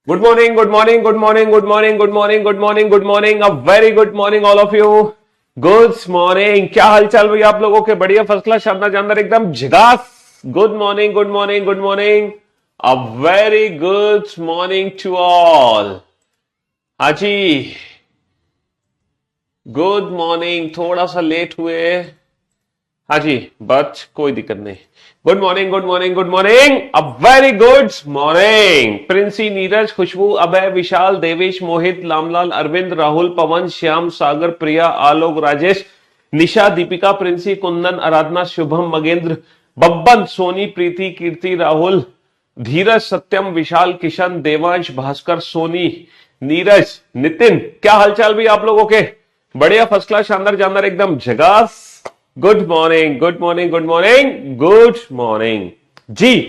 Good morning, good morning, good morning, good morning, good morning, good morning, good morning. A very good morning, all of you. Good morning. क्या हालचाल भैया आप लोगों के? बढ़िया, first class, शानदार जानदार, एकदम झकास. Good morning, good morning, good morning. A very good morning to all. हाँ जी, गुड मॉर्निंग. थोड़ा सा लेट हुए. हाँ जी, बट कोई दिक्कत नहीं. Good morning, good morning, good morning. A very good morning. Princy, Neeraj, Khushboo, Abhay, Vishal, Devesh, Mohit, Lamlal, Arvind, Rahul, Pawan, Shyam, Sagar, Priya, Alok, Rajesh, Nisha, Deepika, Princy, Kundan, Aradhana, Shubham, Magendra, Babban, Soni, Preeti, Kirti, Rahul, Dheeraj, Satyam, Vishal, Kishan, Devansh, Bhaskar, Soni, Neeraj, Nitin. क्या हालचाल भी आप लोगों के? बढ़िया, फर्स्ट क्लास, शानदार जानदार, एकदम झगास. Good morning, good morning, good morning, good morning जी.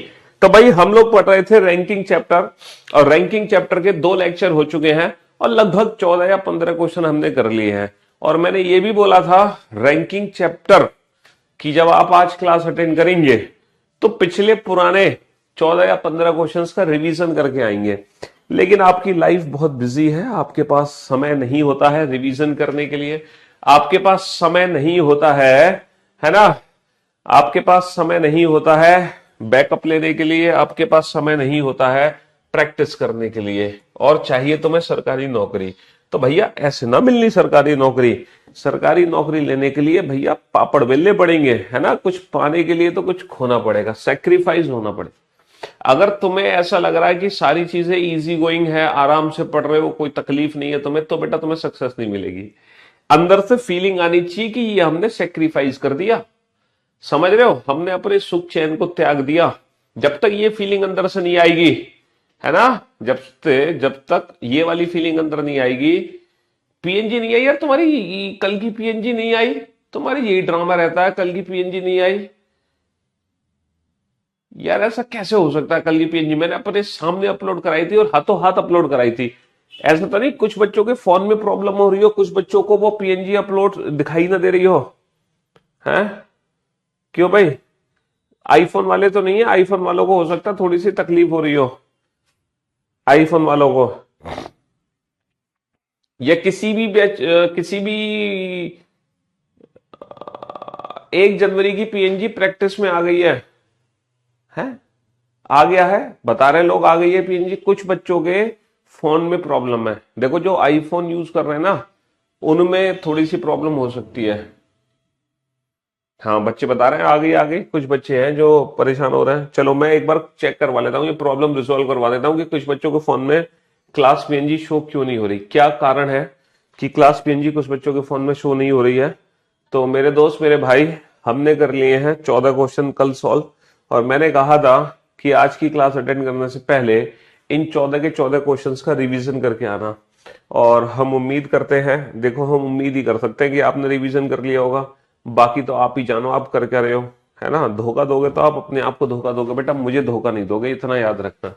तो भाई हम लोग पढ़ रहे थे रैंकिंग चैप्टर, और रैंकिंग चैप्टर के 2 लेक्चर हो चुके हैं और लगभग 14 या 15 क्वेश्चन हमने कर लिए हैं. और मैंने ये भी बोला था रैंकिंग चैप्टर कि जब आप आज क्लास अटेंड करेंगे तो पिछले पुराने 14 या 15 क्वेश्चंस का रिवीजन करके आएंगे. लेकिन आपकी लाइफ बहुत बिजी है, आपके पास समय नहीं होता है रिवीजन करने के लिए, आपके पास समय नहीं होता है ना, आपके पास समय नहीं होता है बैकअप लेने के लिए, आपके पास समय नहीं होता है प्रैक्टिस करने के लिए, और चाहिए तुम्हें सरकारी नौकरी. तो भैया ऐसे ना मिलनी सरकारी नौकरी. सरकारी नौकरी लेने के लिए भैया पापड़ बेलने पड़ेंगे, है ना. कुछ पाने के लिए तो कुछ खोना पड़ेगा, सेक्रीफाइस होना पड़ेगा. अगर तुम्हें ऐसा लग रहा है कि सारी चीजें इजी गोइंग है, आराम से पढ़ रहे हो, कोई तकलीफ नहीं है तुम्हें, तो बेटा तुम्हें सक्सेस नहीं मिलेगी. अंदर से फीलिंग आनी चाहिए कि ये हमने सेक्रीफाइस कर दिया. समझ रहे हो, हमने अपने सुख चैन को त्याग दिया. जब तक ये फीलिंग अंदर से नहीं आएगी, है ना, जब तक ये वाली फीलिंग अंदर नहीं आएगी. पीएनजी नहीं आई यार तुम्हारी, कल की पीएनजी नहीं आई तुम्हारी, यही ड्रामा रहता है, कल की पीएनजी नहीं आई. यार ऐसा कैसे हो सकता है? कल की पीएनजी मैंने अपने सामने अपलोड कराई थी और हाथों हाथ अपलोड कराई थी. ऐसा तो नहीं कुछ बच्चों के फोन में प्रॉब्लम हो रही हो, कुछ बच्चों को वो पीएनजी अपलोड दिखाई ना दे रही हो? हैं? क्यों भाई? आईफोन वाले तो नहीं है? आईफोन वालों को हो सकता है थोड़ी सी तकलीफ हो रही हो, आईफोन वालों को, या किसी भी किसी भी 1 जनवरी की पीएनजी प्रैक्टिस में आ गई है? आ गया है, बता रहे लोग आ गई है पीएनजी. कुछ बच्चों के फोन में प्रॉब्लम है. देखो जो आईफोन यूज कर रहे हैं ना, उनमें थोड़ी सी प्रॉब्लम हो सकती है. हाँ, बच्चे बता रहे हैं आ गई. कुछ बच्चे हैं जो परेशान हो रहे हैं. चलो मैं एक बार चेक करवा लेता हूँ, ये प्रॉब्लम रिजॉल्व करवा देता हूँ कि कुछ बच्चों के फोन में क्लास पीएनजी शो क्यों नहीं हो रही, क्या कारण है कि क्लास पीएनजी कुछ बच्चों के फोन में शो नहीं हो रही है. तो मेरे दोस्त, मेरे भाई, हमने कर लिए हैं 14 क्वेश्चन कल सॉल्व. और मैंने कहा था कि आज की क्लास अटेंड करने से पहले इन 14 के 14 क्वेश्चंस का रिवीजन करके आना. और हम उम्मीद करते हैं, देखो हम उम्मीद ही कर सकते हैं कि आपने रिवीजन कर लिया होगा. बाकी तो आप ही जानो आप कर क्या रहे हो, है ना. धोखा दोगे तो आप अपने आप को धोखा दोगे बेटा, मुझे धोखा नहीं दोगे, इतना याद रखना.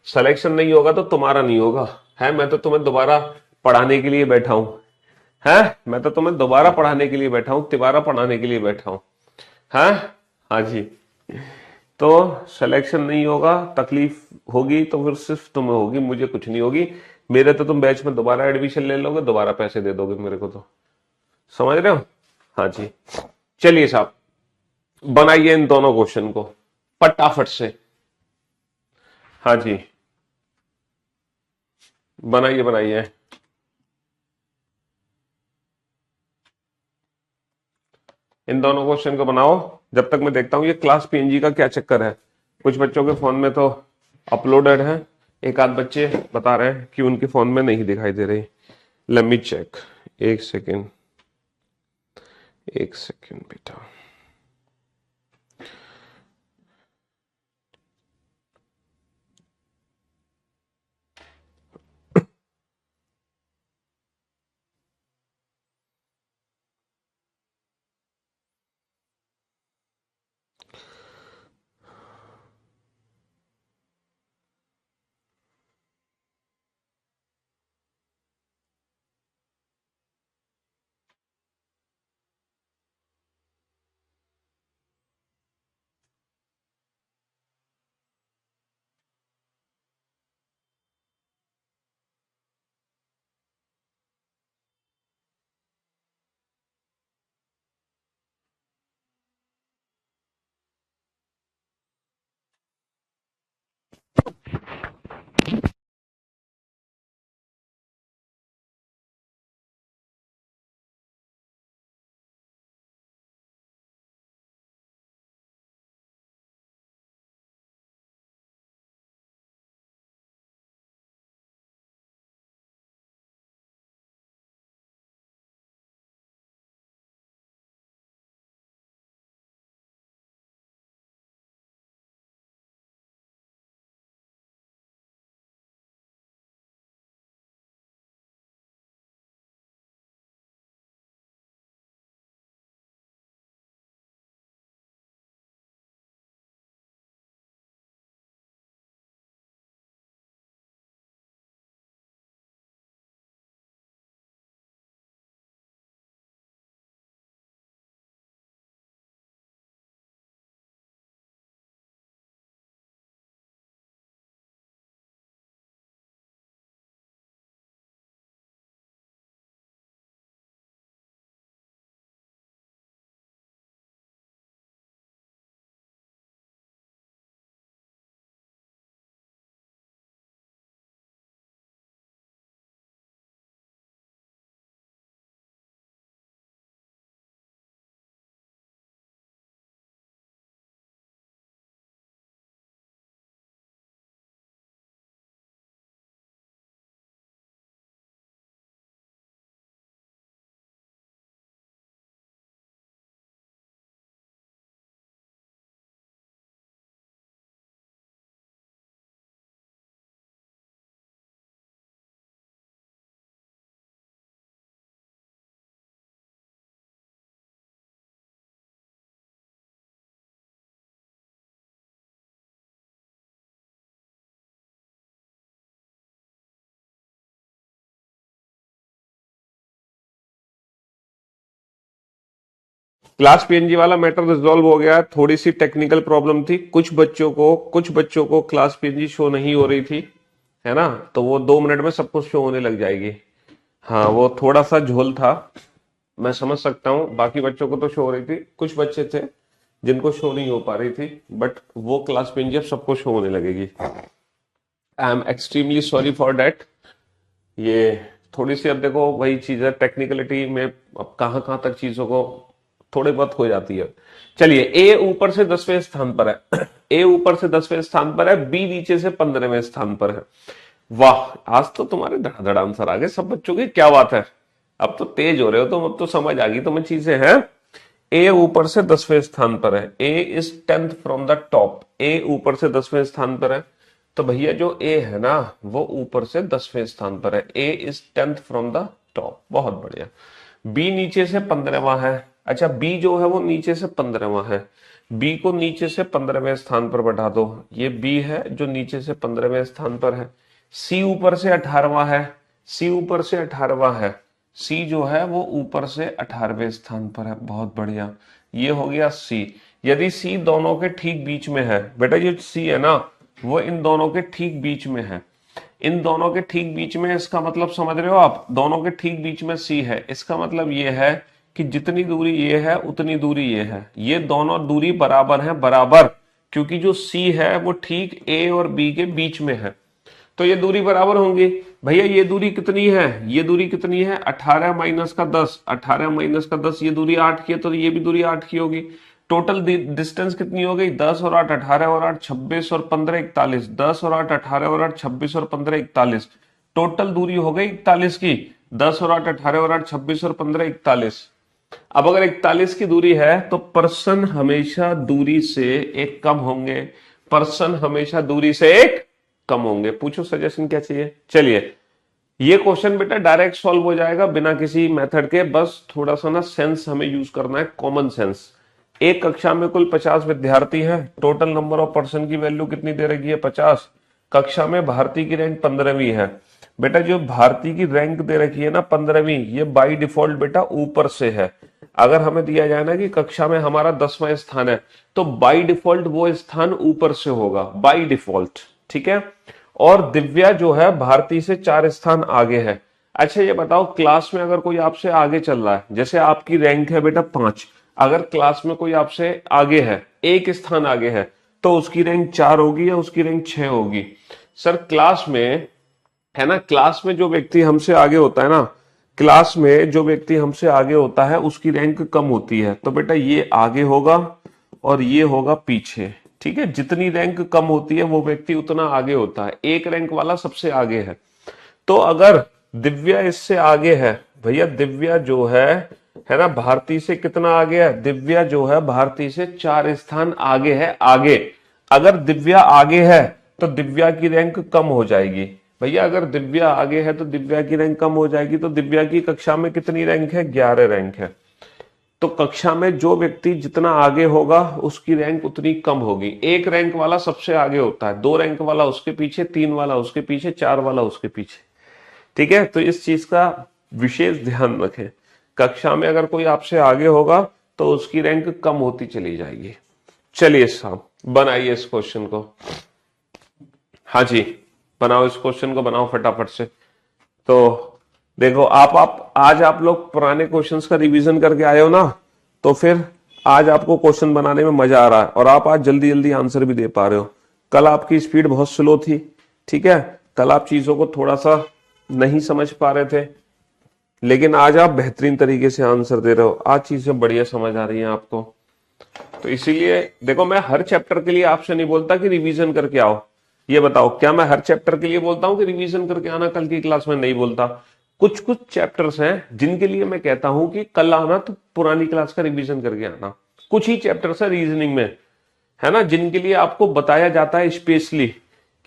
सिलेक्शन नहीं होगा तो तुम्हारा नहीं होगा. है, मैं तो तुम्हें दोबारा पढ़ाने के लिए बैठा हूं. है, मैं तो तुम्हें दोबारा पढ़ाने के लिए बैठा हूं, तिबारा पढ़ाने के लिए बैठा हूं. है, हाँ जी. तो सिलेक्शन नहीं होगा, तकलीफ होगी तो फिर सिर्फ तुम्हें होगी, मुझे कुछ नहीं होगी. मेरे तो तुम बैच में दोबारा एडमिशन ले लोगे, दोबारा पैसे दे दोगे मेरे को. तो समझ रहे हो? हाँ जी. चलिए साहब, बनाइए इन दोनों क्वेश्चन को फटाफट से. हाँ जी, बनाइए बनाइए. इन दोनों क्वेश्चन को बनाओ, जब तक मैं देखता हूं ये क्लास पीएनजी का क्या चक्कर है. कुछ बच्चों के फोन में तो अपलोडेड है, एक आध बच्चे बता रहे हैं कि उनके फोन में नहीं दिखाई दे रही. Let me check. एक सेकेंड, एक सेकेंड बेटा. क्लास पीएनजी वाला मैटर रिजॉल्व हो गया। थोड़ी सी टेक्निकल प्रॉब्लम थी, कुछ बच्चों को क्लास पीएनजी शो नहीं हो रही थी, है ना, तो वो 2 मिनट में सब कुछ शो होने लग जाएगी। हाँ, वो थोड़ा सा झोल था, मैं समझ सकता हूँ। बाकी बच्चों को तो शो हो रही थी, कुछ बच्चे थे जिनको शो नहीं हो पा रही थी, बट वो क्लास पीएनजी अब सबको शो होने लगेगी। I am extremely sorry for date. ये थोड़ी सी, अब देखो वही चीज है टेक्निकलिटी में, अब कहां कहां तक चीजों को थोड़ी बहुत हो जाती है। चलिए, ए ऊपर से 10वें स्थान पर है ए ऊपर से 10वें स्थान पर है, बी नीचे से 15वें स्थान पर है। वाह, आज तो तुम्हारे धड़ाधड़ आंसर आ गए सब बच्चों के, क्या बात है। अब तो तेज हो रहे हो तुम, अब तो समझ आ गई तुम्हें चीजें हैं। ए ऊपर से 10वें स्थान पर है, A is 10th from the top. A ऊपर से 10वें स्थान पर है, तो भैया जो ए है ना वो ऊपर से 10वें स्थान पर है। A is 10th from the top, बहुत बढ़िया। बी नीचे से 15वां है। अच्छा, बी जो है वो नीचे से 15वां है, बी को नीचे से 15वें स्थान पर बढ़ा दो। ये बी है जो नीचे से 15वें स्थान पर है। सी ऊपर से 18वां है, सी ऊपर से 18वां है, सी जो है वो ऊपर से 18वें स्थान पर है, बहुत बढ़िया। ये हो गया सी। यदि सी दोनों के ठीक बीच में है, बेटा ये सी है ना वो इन दोनों के ठीक बीच में है, इन दोनों के ठीक बीच में, इसका मतलब समझ रहे हो आप, दोनों के ठीक बीच में सी है, इसका मतलब ये है कि जितनी दूरी ये है उतनी दूरी ये है, ये दोनों दूरी बराबर है, बराबर, क्योंकि जो सी है वो ठीक ए और बी के बीच में है, तो ये दूरी बराबर होंगी। भैया ये दूरी कितनी है, ये दूरी कितनी है, 18 माइनस का 10, 18 माइनस का 10, ये दूरी 8 की है, तो ये भी दूरी 8 की होगी। टोटल डिस्टेंस कितनी हो गई, 10 और 8 18 और 8 26 और 15 41, 10 और 8 18 और 8 26 और 15 41, टोटल दूरी हो गई 41 की। 10 और 8 18 और 8 26 और 15 41। अब अगर 41 की दूरी है तो पर्सन हमेशा दूरी से एक कम होंगे, पर्सन हमेशा दूरी से एक कम होंगे। पूछो सजेशन क्या चाहिए। चलिए, ये क्वेश्चन बेटा डायरेक्ट सॉल्व हो जाएगा बिना किसी मेथड के, बस थोड़ा सा ना सेंस हमें यूज करना है, कॉमन सेंस। एक कक्षा में कुल 50 विद्यार्थी हैं, टोटल नंबर ऑफ पर्सन की वैल्यू कितनी दे रखी है, 50। कक्षा में भारती की रैंक 15वीं है। बेटा जो भारती की रैंक दे रखी है ना 15वीं, ये बाय डिफॉल्ट बेटा ऊपर से है। अगर हमें दिया जाए ना कि कक्षा में हमारा 10वां स्थान है, तो बाय डिफॉल्ट वो स्थान ऊपर से होगा, बाय डिफॉल्ट, ठीक है। और दिव्या जो है भारती से 4 स्थान आगे है। अच्छा ये बताओ, क्लास में अगर कोई आपसे आगे चल रहा है, जैसे आपकी रैंक है बेटा 5, अगर क्लास में कोई आपसे आगे है, एक स्थान आगे है, तो उसकी रैंक 4 होगी या उसकी रैंक 6 होगी। सर क्लास में, है ना, क्लास में जो व्यक्ति हमसे आगे होता है ना, क्लास में जो व्यक्ति हमसे आगे होता है उसकी रैंक कम होती है, तो बेटा ये आगे होगा और ये होगा पीछे, ठीक है। जितनी रैंक कम होती है वो व्यक्ति उतना आगे होता है, एक रैंक वाला सबसे आगे है। तो अगर दिव्या इससे आगे है, भैया दिव्या जो है ना, भारती से कितना आगे है, दिव्या जो है भारती से 4 स्थान आगे है, आगे। अगर दिव्या आगे है तो दिव्या की रैंक कम हो जाएगी। भैया अगर दिव्या आगे है तो दिव्या की रैंक कम हो जाएगी, तो दिव्या की कक्षा में कितनी रैंक है, 11 रैंक है। तो कक्षा में जो व्यक्ति जितना आगे होगा उसकी रैंक उतनी कम होगी। एक रैंक वाला सबसे आगे होता है, 2 रैंक वाला उसके पीछे, 3 वाला उसके पीछे, 4 वाला उसके पीछे, ठीक है। तो इस चीज का विशेष ध्यान रखें, कक्षा में अगर कोई आपसे आगे होगा तो उसकी रैंक कम होती चली जाएगी। चलिए साहब बनाइए इस क्वेश्चन को। हाँ जी, बनाओ इस क्वेश्चन को, बनाओ फटाफट से। तो देखो आप आज आप लोग पुराने क्वेश्चंस का रिवीजन करके आए हो ना, तो फिर आज आपको क्वेश्चन बनाने में मजा आ रहा है और आप आज जल्दी जल्दी आंसर भी दे पा रहे हो। कल आपकी स्पीड बहुत स्लो थी, ठीक है, कल आप चीजों को थोड़ा सा नहीं समझ पा रहे थे, लेकिन आज आप बेहतरीन तरीके से आंसर दे रहे हो, आज चीजें बढ़िया समझ आ रही हैं आपको। तो इसीलिए देखो, मैं हर चैप्टर के लिए आपसे नहीं बोलता कि रिवीजन करके आओ। ये बताओ, क्या मैं हर चैप्टर के लिए बोलता हूं कि रिवीजन करके आना कल की क्लास में? नहीं बोलता। कुछ कुछ चैप्टर्स हैं जिनके लिए मैं कहता हूं कि कल आना तो पुरानी क्लास का रिवीजन करके आना। कुछ ही चैप्टर्स है रीजनिंग में, है ना, जिनके लिए आपको बताया जाता है स्पेशली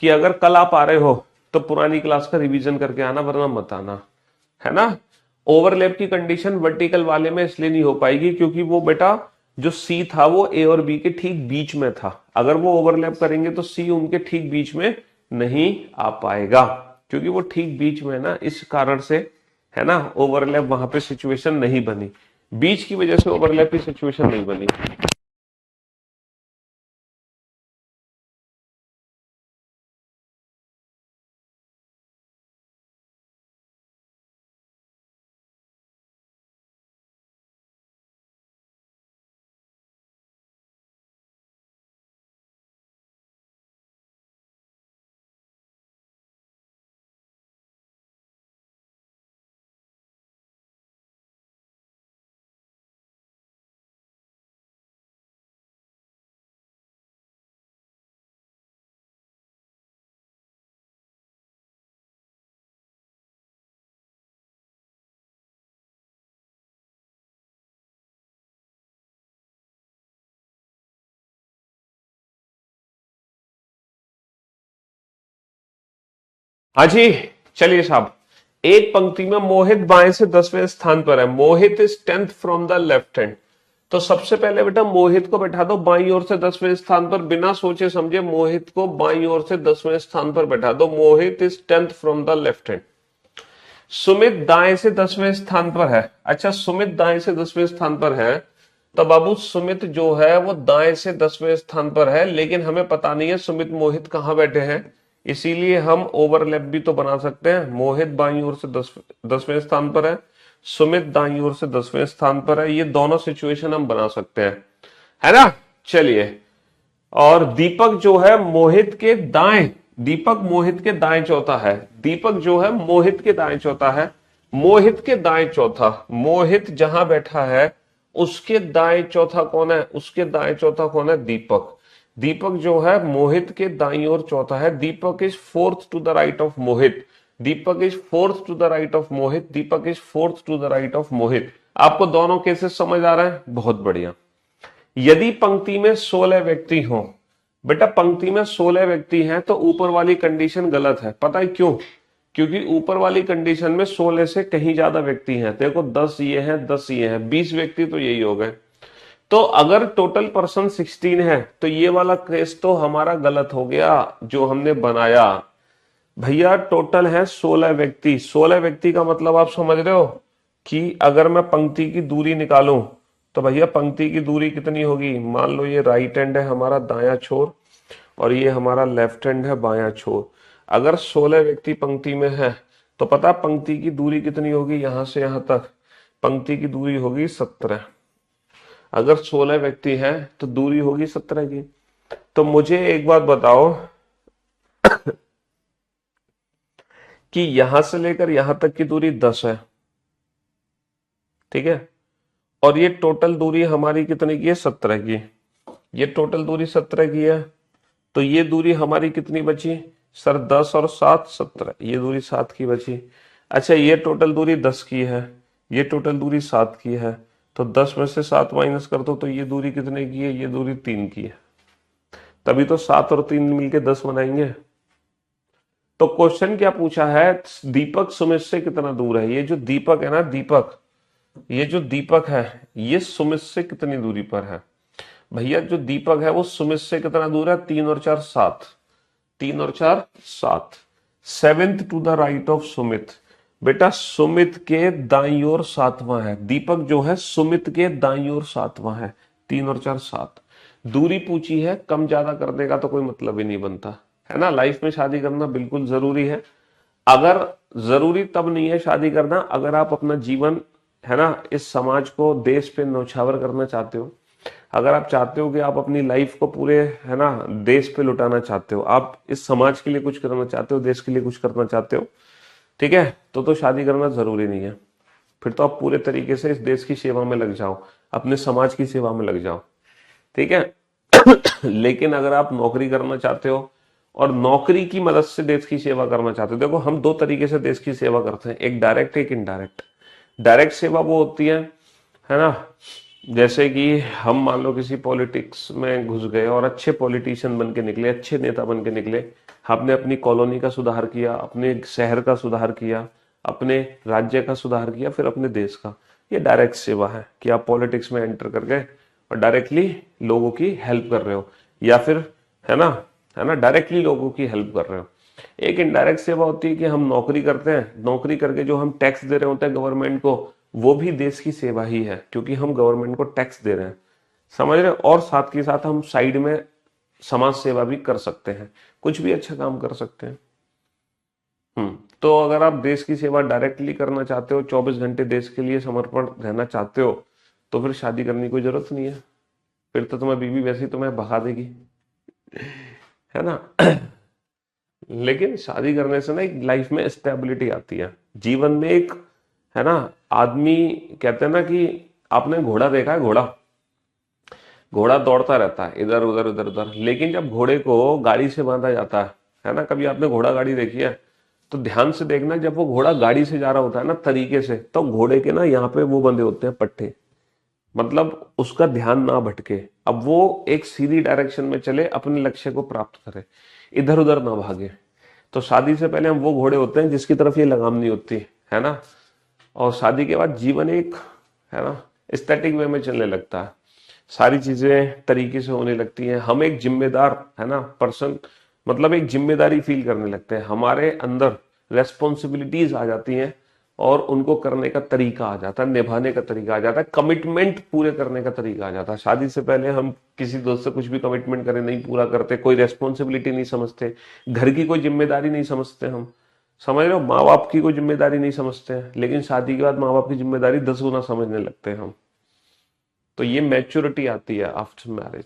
कि अगर कल आप आ रहे हो तो पुरानी क्लास का रिवीजन करके आना, वरना मत आना, है ना। ओवरलैप की कंडीशन वर्टिकल वाले में इसलिए नहीं हो पाएगी क्योंकि वो बेटा जो सी था वो ए और बी के ठीक बीच में था। अगर वो ओवरलैप करेंगे तो सी उनके ठीक बीच में नहीं आ पाएगा, क्योंकि वो ठीक बीच में है ना, इस कारण से, है ना, ओवरलैप वहां पे सिचुएशन नहीं बनी। बीच की वजह से ओवरलैप की सिचुएशन नहीं बनी। हाँ जी, चलिए साहब, एक पंक्ति में मोहित बाएं से 10वें स्थान पर है। Mohit is 10th from the left hand. तो सबसे पहले बेटा मोहित को बैठा दो बाईं ओर से 10वें स्थान पर, बिना सोचे समझे मोहित को बाईं ओर से 10वें स्थान पर बैठा दो। Mohit is 10th from the left hand. Sumit दाएं से 10वें स्थान पर है। अच्छा, सुमित दाएं से 10वें स्थान पर है, तो बाबू सुमित जो है वो दाएं से 10वें स्थान पर है, लेकिन हमें पता नहीं है सुमित मोहित कहां बैठे हैं, इसीलिए हम ओवरलैप भी तो बना सकते हैं। मोहित बाईं ओर से 10वें स्थान पर है, सुमित दाईं ओर से 10वें स्थान पर है, ये दोनों सिचुएशन हम बना सकते हैं, है ना। चलिए, और दीपक जो है मोहित के दाएं, दीपक मोहित के दाएं चौथा है। दीपक जो है मोहित के दाएं चौथा है, मोहित के दाएं चौथा, मोहित जहां बैठा है उसके दाएं चौथा कौन है, उसके दाएं चौथा कौन है, दीपक। दीपक जो है मोहित के दाईं ओर चौथा है। Deepak is fourth to the right of Mohit. Deepak is fourth to the right of Mohit. Deepak is fourth to the right of Mohit. आपको दोनों केसेस समझ आ रहा है, बहुत बढ़िया। यदि पंक्ति में 16 व्यक्ति हो, बेटा पंक्ति में 16 व्यक्ति हैं तो ऊपर वाली कंडीशन गलत है। पता है क्यों? क्योंकि ऊपर वाली कंडीशन में 16 से कहीं ज्यादा व्यक्ति हैं। देखो 10 ये हैं, 10 ये हैं, 20 व्यक्ति तो यही हो गए। तो अगर टोटल पर्सन 16 है तो ये वाला केस तो हमारा गलत हो गया जो हमने बनाया। भैया टोटल है 16 व्यक्ति। 16 व्यक्ति का मतलब आप समझ रहे हो कि अगर मैं पंक्ति की दूरी निकालूं तो भैया पंक्ति की दूरी कितनी होगी। मान लो ये राइट हैंड है हमारा दायां छोर और ये हमारा लेफ्ट हैंड है बायां छोर। अगर 16 व्यक्ति पंक्ति में है तो पता पंक्ति की दूरी कितनी होगी, यहां से यहां तक पंक्ति की दूरी होगी 17। अगर 16 व्यक्ति हैं तो दूरी होगी 17 की। तो मुझे एक बात बताओ कि यहां से लेकर यहां तक की दूरी 10 है, ठीक है, और ये टोटल दूरी हमारी कितने की है, 17 की। ये टोटल दूरी 17 की है, तो ये दूरी हमारी कितनी बची सर, 10 और 7 17, ये दूरी 7 की बची। अच्छा, ये टोटल दूरी 10 की है, ये टोटल दूरी 7 की है, तो 10 में से 7 माइनस कर दो तो ये दूरी कितने की है, ये दूरी 3 की है। तभी तो 7 और 3 मिलके 10 बनाएंगे। तो क्वेश्चन क्या पूछा है, दीपक सुमित से कितना दूर है। ये जो दीपक है ना, दीपक, ये जो दीपक है ये सुमित से कितनी दूरी पर है। भैया जो दीपक है वो सुमित से कितना दूर है, 3 और 4 7, 3 और 4 7, 7th to the right of Sumit. बेटा सुमित के दाईं ओर 7वां है, दीपक जो है सुमित के दाईं ओर 7वां है, 3 और 4 7। दूरी पूछी है, कम ज्यादा करने का तो कोई मतलब ही नहीं बनता, है ना। लाइफ में शादी करना बिल्कुल जरूरी है। अगर जरूरी तब नहीं है शादी करना अगर आप अपना जीवन, है ना, इस समाज को, देश पे न्यौछावर करना चाहते हो। अगर आप चाहते हो कि आप अपनी लाइफ को पूरे, है ना, देश पे लुटाना चाहते हो, आप इस समाज के लिए कुछ करना चाहते हो, देश के लिए कुछ करना चाहते हो, ठीक है, तो शादी करना जरूरी नहीं है। फिर तो आप पूरे तरीके से इस देश की सेवा में लग जाओ, अपने समाज की सेवा में लग जाओ, ठीक है। लेकिन अगर आप नौकरी करना चाहते हो और नौकरी की मदद से देश की सेवा करना चाहते हो, देखो हम दो तरीके से देश की सेवा करते हैं, एक डायरेक्ट एक इनडायरेक्ट। डायरेक्ट सेवा वो होती है ना, जैसे कि हम मान लो किसी पॉलिटिक्स में घुस गए और अच्छे पॉलिटिशियन बन के निकले, अच्छे नेता बन के निकले, आपने अपनी कॉलोनी का सुधार किया, अपने शहर का सुधार किया, अपने राज्य का सुधार किया, फिर अपने देश का। ये डायरेक्ट सेवा है कि आप पॉलिटिक्स में एंटर कर गए और डायरेक्टली लोगों की हेल्प कर रहे हो, या फिर है ना डायरेक्टली लोगों की हेल्प कर रहे हो। एक इनडायरेक्ट सेवा होती है कि हम नौकरी करते हैं, नौकरी करके जो हम टैक्स दे रहे होते हैं गवर्नमेंट को, वो भी देश की सेवा ही है, क्योंकि हम गवर्नमेंट को टैक्स दे रहे हैं, समझ रहे हो, और साथ के साथ हम साइड में समाज सेवा भी कर सकते हैं, कुछ भी अच्छा काम कर सकते हैं। तो अगर आप देश की सेवा डायरेक्टली करना चाहते हो, 24 घंटे देश के लिए समर्पण रहना चाहते हो, तो फिर शादी करने की कोई जरूरत नहीं है। फिर तो तुम्हें बीवी वैसे ही तुम्हें भगा देगी, है ना। लेकिन शादी करने से ना एक लाइफ में स्टेबिलिटी आती है, जीवन में एक, है ना। आदमी कहते हैं ना कि आपने घोड़ा देखा है, घोड़ा घोड़ा दौड़ता रहता है इधर उधर इधर उधर, लेकिन जब घोड़े को गाड़ी से बांधा जाता है ना, कभी आपने घोड़ा गाड़ी देखी है, तो ध्यान से देखना, जब वो घोड़ा गाड़ी से जा रहा होता है ना तरीके से, तो घोड़े के ना यहाँ पे वो बंधे होते हैं पट्टे, मतलब उसका ध्यान ना भटके, अब वो एक सीधी डायरेक्शन में चले, अपने लक्ष्य को प्राप्त करे, इधर उधर ना भागे। तो शादी से पहले हम वो घोड़े होते हैं जिसकी तरफ ये लगाम नहीं होती, है ना। और शादी के बाद जीवन एक, है ना, स्टैटिक वे में चलने लगता है, सारी चीजें तरीके से होने लगती हैं, हम एक जिम्मेदार, है ना, पर्सन, मतलब एक जिम्मेदारी फील करने लगते हैं, हमारे अंदर रेस्पॉन्सिबिलिटीज आ जाती हैं, और उनको करने का तरीका आ जाता है, निभाने का तरीका आ जाता है, कमिटमेंट पूरे करने का तरीका आ जाता है। शादी से पहले हम किसी दोस्त से कुछ भी कमिटमेंट करें नहीं पूरा करते, कोई रेस्पॉन्सिबिलिटी नहीं समझते, घर की कोई जिम्मेदारी नहीं समझते हम, समझ रहे हो, माँ बाप की कोई जिम्मेदारी नहीं समझते हैं, लेकिन शादी के बाद माँ बाप की जिम्मेदारी 10 गुना समझने लगते हैं हम। तो ये मैच्योरिटी आती है आफ्टर मैरिज,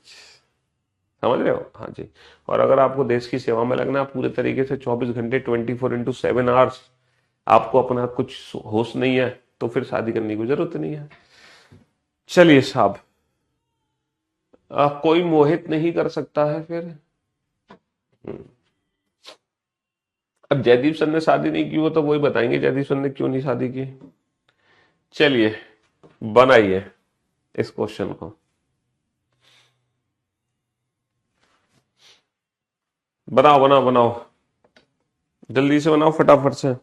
समझ रहे हो। हाँ जी। और अगर आपको देश की सेवा में लगना है पूरे तरीके से 24 घंटे 24x7 आपको अपना कुछ होश नहीं है, तो फिर शादी करने की जरूरत नहीं है। चलिए साहब, कोई मोहित नहीं कर सकता है फिर। अब जयदीप सर ने शादी नहीं की, वो तो वही बताएंगे जयदीप सर ने क्यों नहीं शादी की। चलिए बनाइए इस क्वेश्चन को, बनाओ बनाओ बनाओ, जल्दी से बनाओ फटाफट से।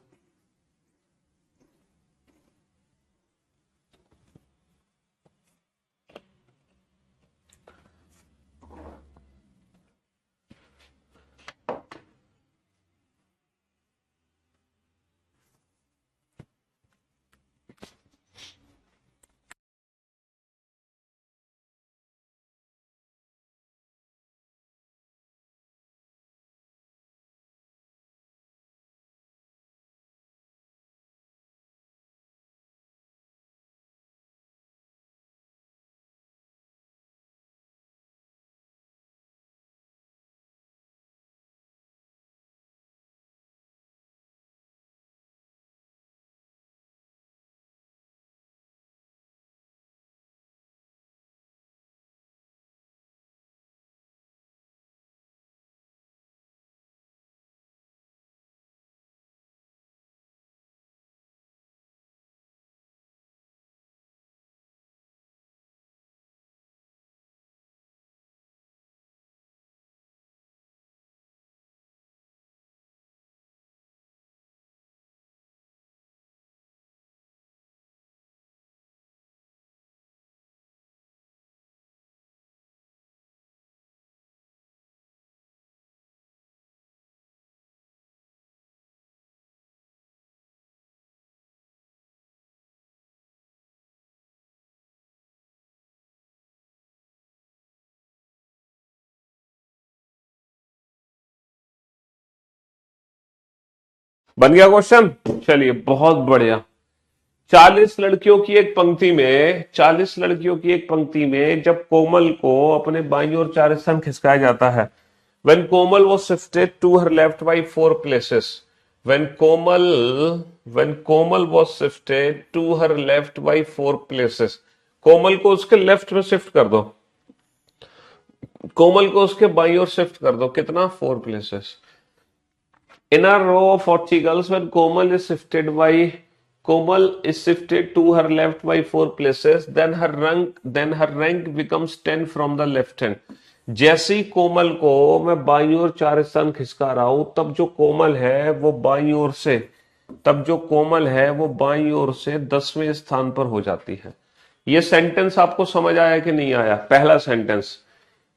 बन गया क्वेश्चन, चलिए बहुत बढ़िया। 40 लड़कियों की एक पंक्ति में जब कोमल को अपने बाईं ओर 4 स्थान खिसकाया जाता है, when Komal was shifted to her left by 4 places, when Komal was shifted to her left by 4 places, कोमल को उसके लेफ्ट में शिफ्ट कर दो, कोमल को उसके बाईं ओर शिफ्ट कर दो, कितना, 4 places। In a row of 40 girls, when Komal is shifted to her left by 4 places, then her rank becomes 10 from the left hand. जैसे ही कोमल को मैं बाईं ओर 4 स्थान खिसका रहा हूं, तब जो कोमल है वो बाईं ओर से, 10वें स्थान पर हो जाती है। ये सेंटेंस आपको समझ आया कि नहीं आया? पहला सेंटेंस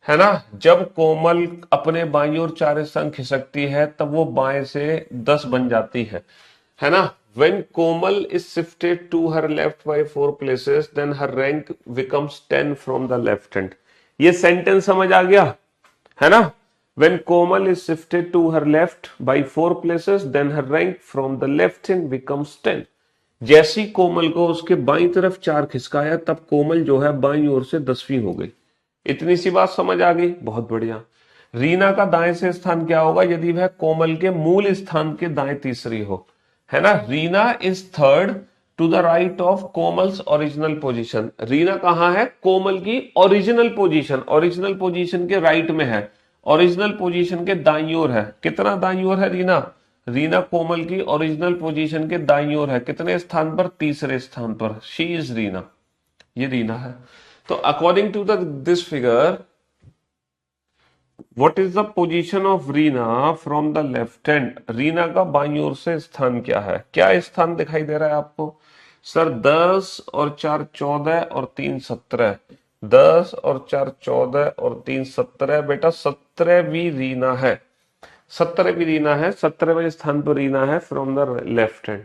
है ना, जब कोमल अपने बाईं ओर 4 स्थान खिसकती है तब वो बाएं से 10 बन जाती है है ना। When Komal is shifted to her left by 4 places, then her rank becomes 10 from the left hand. ये सेंटेंस समझ आ गया, है ना। When Komal is shifted to her left by 4 places, then her rank from the left hand becomes 10. जैसी कोमल को उसके बाईं तरफ 4 खिसकाया, तब कोमल जो है बाईं ओर से 10वीं हो गई। इतनी सी बात समझ आ गई, बहुत बढ़िया। रीना का दाएं से स्थान क्या होगा यदि वह कोमल के मूल स्थान के दाएं तीसरी हो, है ना। Reena is third to the right of Komal's original position. Reena कहां है, कोमल की ओरिजिनल पोजीशन, ओरिजिनल पोजीशन के राइट में है, ओरिजिनल पोजीशन के दाईं ओर है। कितना दाईं ओर है रीना, रीना कोमल की ओरिजिनल पोजीशन के दाईं ओर है। कितने स्थान पर, तीसरे स्थान पर। शी इज रीना, ये रीना है। तो according to this figure, what is the position of Reena from the left hand. Reena का बाईं ओर से स्थान क्या है, क्या स्थान दिखाई दे रहा है आपको। सर 10 और 4 14 और 3 17, 10 और 4 14 और 3 17, बेटा 17वीं रीना है, 17वीं रीना है, 17वें स्थान पर रीना है फ्रॉम द लेफ्ट हैंड।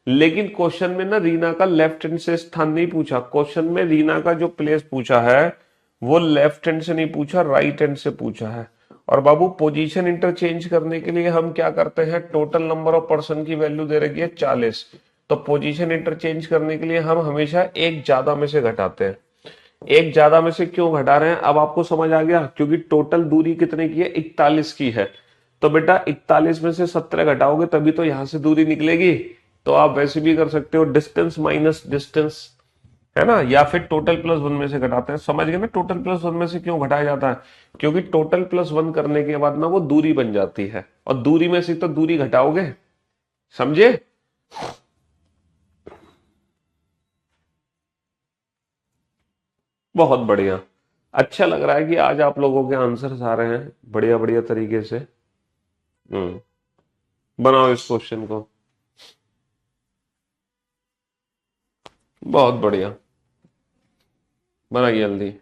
लेकिन क्वेश्चन में ना रीना का लेफ्ट हैंड से स्थान नहीं पूछा, क्वेश्चन में रीना का जो प्लेस पूछा है वो लेफ्ट हैंड से नहीं पूछा, राइट हैंड से पूछा है। और बाबू पोजीशन इंटरचेंज करने के लिए हम क्या करते हैं, टोटल नंबर ऑफ पर्सन की वैल्यू दे रखी है 40, तो पोजीशन इंटरचेंज करने के लिए हम हमेशा एक ज्यादा में से घटाते हैं। एक ज्यादा में से क्यों घटा रहे हैं, अब आपको समझ आ गया, क्योंकि टोटल दूरी कितने की है, 41 की है। तो बेटा 41 में से 17 घटाओगे तभी तो यहां से दूरी निकलेगी। तो आप वैसे भी कर सकते हो, डिस्टेंस माइनस डिस्टेंस, है ना, या फिर टोटल प्लस 1 में से घटाते हैं। समझ गए ना, टोटल प्लस 1 में से क्यों घटाया जाता है, क्योंकि टोटल प्लस 1 करने के बाद ना वो दूरी बन जाती है, और दूरी में से तो दूरी घटाओगे, समझे। बहुत बढ़िया, अच्छा लग रहा है कि आज आप लोगों के आंसर्स आ रहे हैं बढ़िया बढ़िया तरीके से। बनाओ इस क्वेश्चन को, बहुत बढ़िया, बनाइए जल्दी।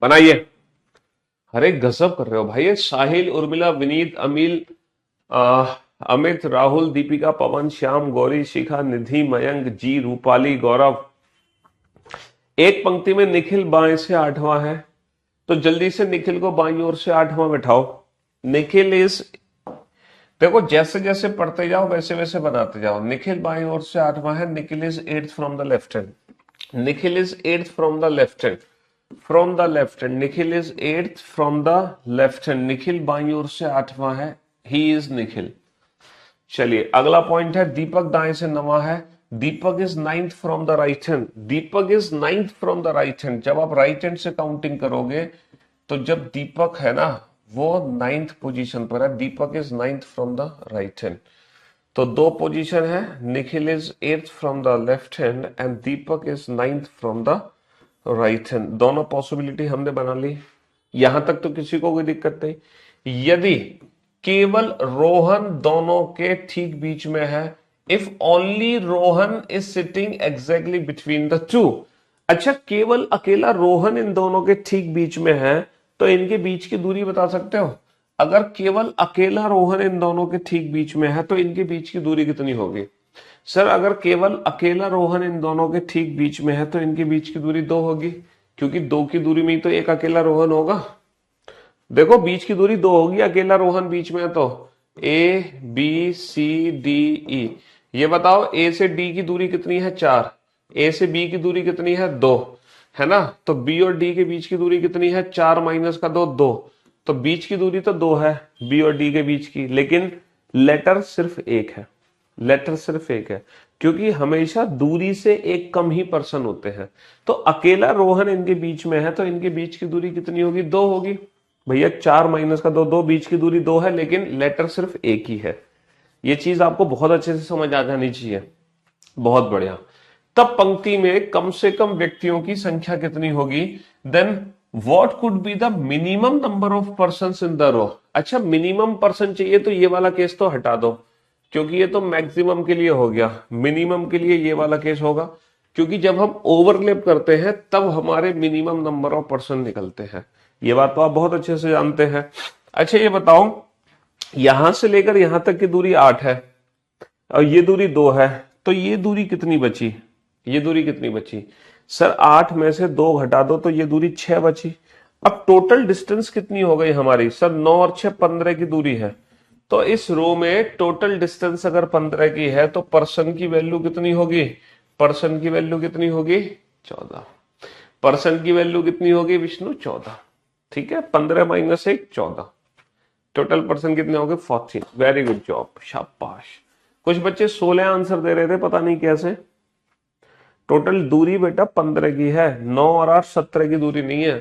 बनाइए। अरे गजब कर रहे हो भाई, ये साहिल, उर्मिला, विनीत, अमिल, अमित, राहुल, दीपिका, पवन, श्याम, गौरी, शिखा, निधि, मयंक, जी, रूपाली, गौरव। एक पंक्ति में निखिल बाएं से 8वां है, तो जल्दी से निखिल को बाईं ओर से 8वां बैठाओ। निखिल इज, देखो जैसे जैसे पढ़ते जाओ वैसे वैसे बनाते जाओ। निखिल बाईं ओर से 8वां है, Nikhil is 8th from the left hand, Nikhil is 8th from the left hand, from the left hand, Nikhil is 8th from the left hand, Nikhil बाईं ओर से 8वां है, ही इज निखिल। चलिए अगला पॉइंट है, दीपक दाएं से 9वां है, Deepak is 9th from the right hand, Deepak is 9th from the right hand. जब आप राइट हैंड से काउंटिंग करोगे तो जब दीपक है ना वो 9th पोजीशन पर है, Deepak is 9th from the right hand. तो दो पोजीशन है, Nikhil is 8th from the left hand and Deepak is 9th from the right hand. दोनों पॉसिबिलिटी हमने बना ली, यहां तक तो किसी को कोई दिक्कत नहीं। यदि केवल रोहन दोनों के ठीक बीच में है, if only Rohan is sitting exactly between the to. अच्छा, केवल अकेला रोहन इन दोनों के ठीक बीच में है तो इनके बीच की दूरी बता सकते हो। अगर केवल अकेला रोहन इन दोनों के ठीक बीच में है तो इनके बीच की दूरी कितनी होगी। सर अगर केवल अकेला रोहन इन दोनों के ठीक बीच में है तो इनके बीच की दूरी 2 होगी, क्योंकि 2 की दूरी में ही तो एक अकेला रोहन होगा। देखो बीच की दूरी 2 होगी, अकेला रोहन बीच में है तो A B C D E. ये बताओ ए से डी की दूरी कितनी है 4, ए से बी की दूरी कितनी है 2, है ना। तो बी और डी के बीच की दूरी कितनी है 4 माइनस का 2 2। तो बीच की दूरी तो 2 है बी और डी के बीच की, लेकिन लेटर सिर्फ एक है। लेटर सिर्फ एक है क्योंकि हमेशा दूरी से एक कम ही पर्सन होते हैं। तो अकेला रोहन इनके बीच में है तो इनके बीच की दूरी कितनी होगी 2 होगी। भैया 4 माइनस का 2 2, बीच की दूरी 2 है लेकिन लेटर सिर्फ एक ही है। ये चीज आपको बहुत अच्छे से समझ आ जानी चाहिए। बहुत बढ़िया। तब पंक्ति में कम से कम व्यक्तियों की संख्या कितनी होगी? Then what could be the minimum number of persons in the row. अच्छा मिनिमम पर्सन चाहिए तो ये वाला केस तो हटा दो, क्योंकि ये तो मैक्सिमम के लिए हो गया। मिनिमम के लिए ये वाला केस होगा, क्योंकि जब हम ओवरलैप करते हैं तब हमारे मिनिमम नंबर ऑफ पर्सन निकलते हैं। ये बात तो आप बहुत अच्छे से जानते हैं। अच्छा ये बताओ, यहां से लेकर यहां तक की दूरी 8 है और ये दूरी 2 है, तो ये दूरी कितनी बची? ये दूरी कितनी बची? सर 8 में से 2 घटा दो तो ये दूरी 6 बची। अब टोटल डिस्टेंस कितनी हो गई हमारी? सर 9 और 6 15 की दूरी है। तो इस रो में टोटल डिस्टेंस अगर 15 की है तो पर्सन की वैल्यू कितनी होगी? पर्सन की वैल्यू कितनी होगी? 14। पर्सन की वैल्यू कितनी होगी विष्णु? 14। ठीक है, 15 माइनस 1 14। टोटल पर्सन कितने हो गए? 14। वेरी गुड जॉब, शाबाश। कुछ बच्चे 16 आंसर दे रहे थे, पता नहीं कैसे। टोटल दूरी बेटा 15 की है, 9 और 8 17 की दूरी नहीं है।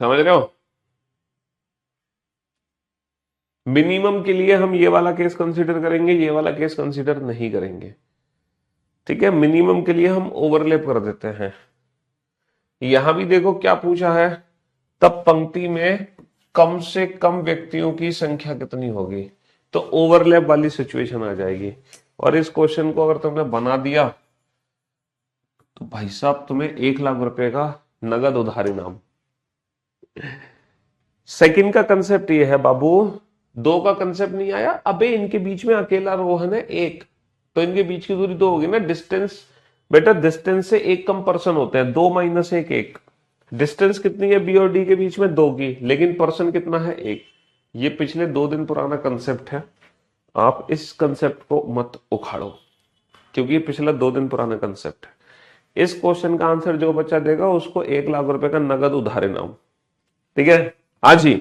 समझ रहे हो? मिनिमम के लिए हम ये वाला केस कंसीडर करेंगे, ये वाला केस कंसीडर नहीं करेंगे। ठीक है, मिनिमम के लिए हम ओवरलैप कर देते हैं। यहां भी देखो क्या पूछा है, तब पंक्ति में कम से कम व्यक्तियों की संख्या कितनी होगी? तो ओवरलैप वाली सिचुएशन आ जाएगी। और इस क्वेश्चन को अगर तुमने बना दिया तो भाई साहब तुम्हें 1 लाख रुपए का नगद उधार इनाम। सेकंड का कंसेप्ट ये है बाबू, 2 का कंसेप्ट नहीं आया। अबे इनके बीच में अकेला रोहन है 1, तो इनके बीच की दूरी 2 होगी ना। डिस्टेंस बेटा, डिस्टेंस से एक कम पर्सन होते हैं, 2 माइनस 1 1। डिस्टेंस कितनी है बी और डी के बीच में? 2 की, लेकिन पर्सन कितना है? 1। ये पिछले 2 दिन पुराना कंसेप्ट है, आप इस कंसेप्ट को मत उखाड़ो, क्योंकि ये पिछला 2 दिन पुराना कंसेप्ट है। इस क्वेश्चन का आंसर जो बच्चा देगा उसको 1 लाख रुपए का नगद उधार इनाम। ठीक है, हाँ जी।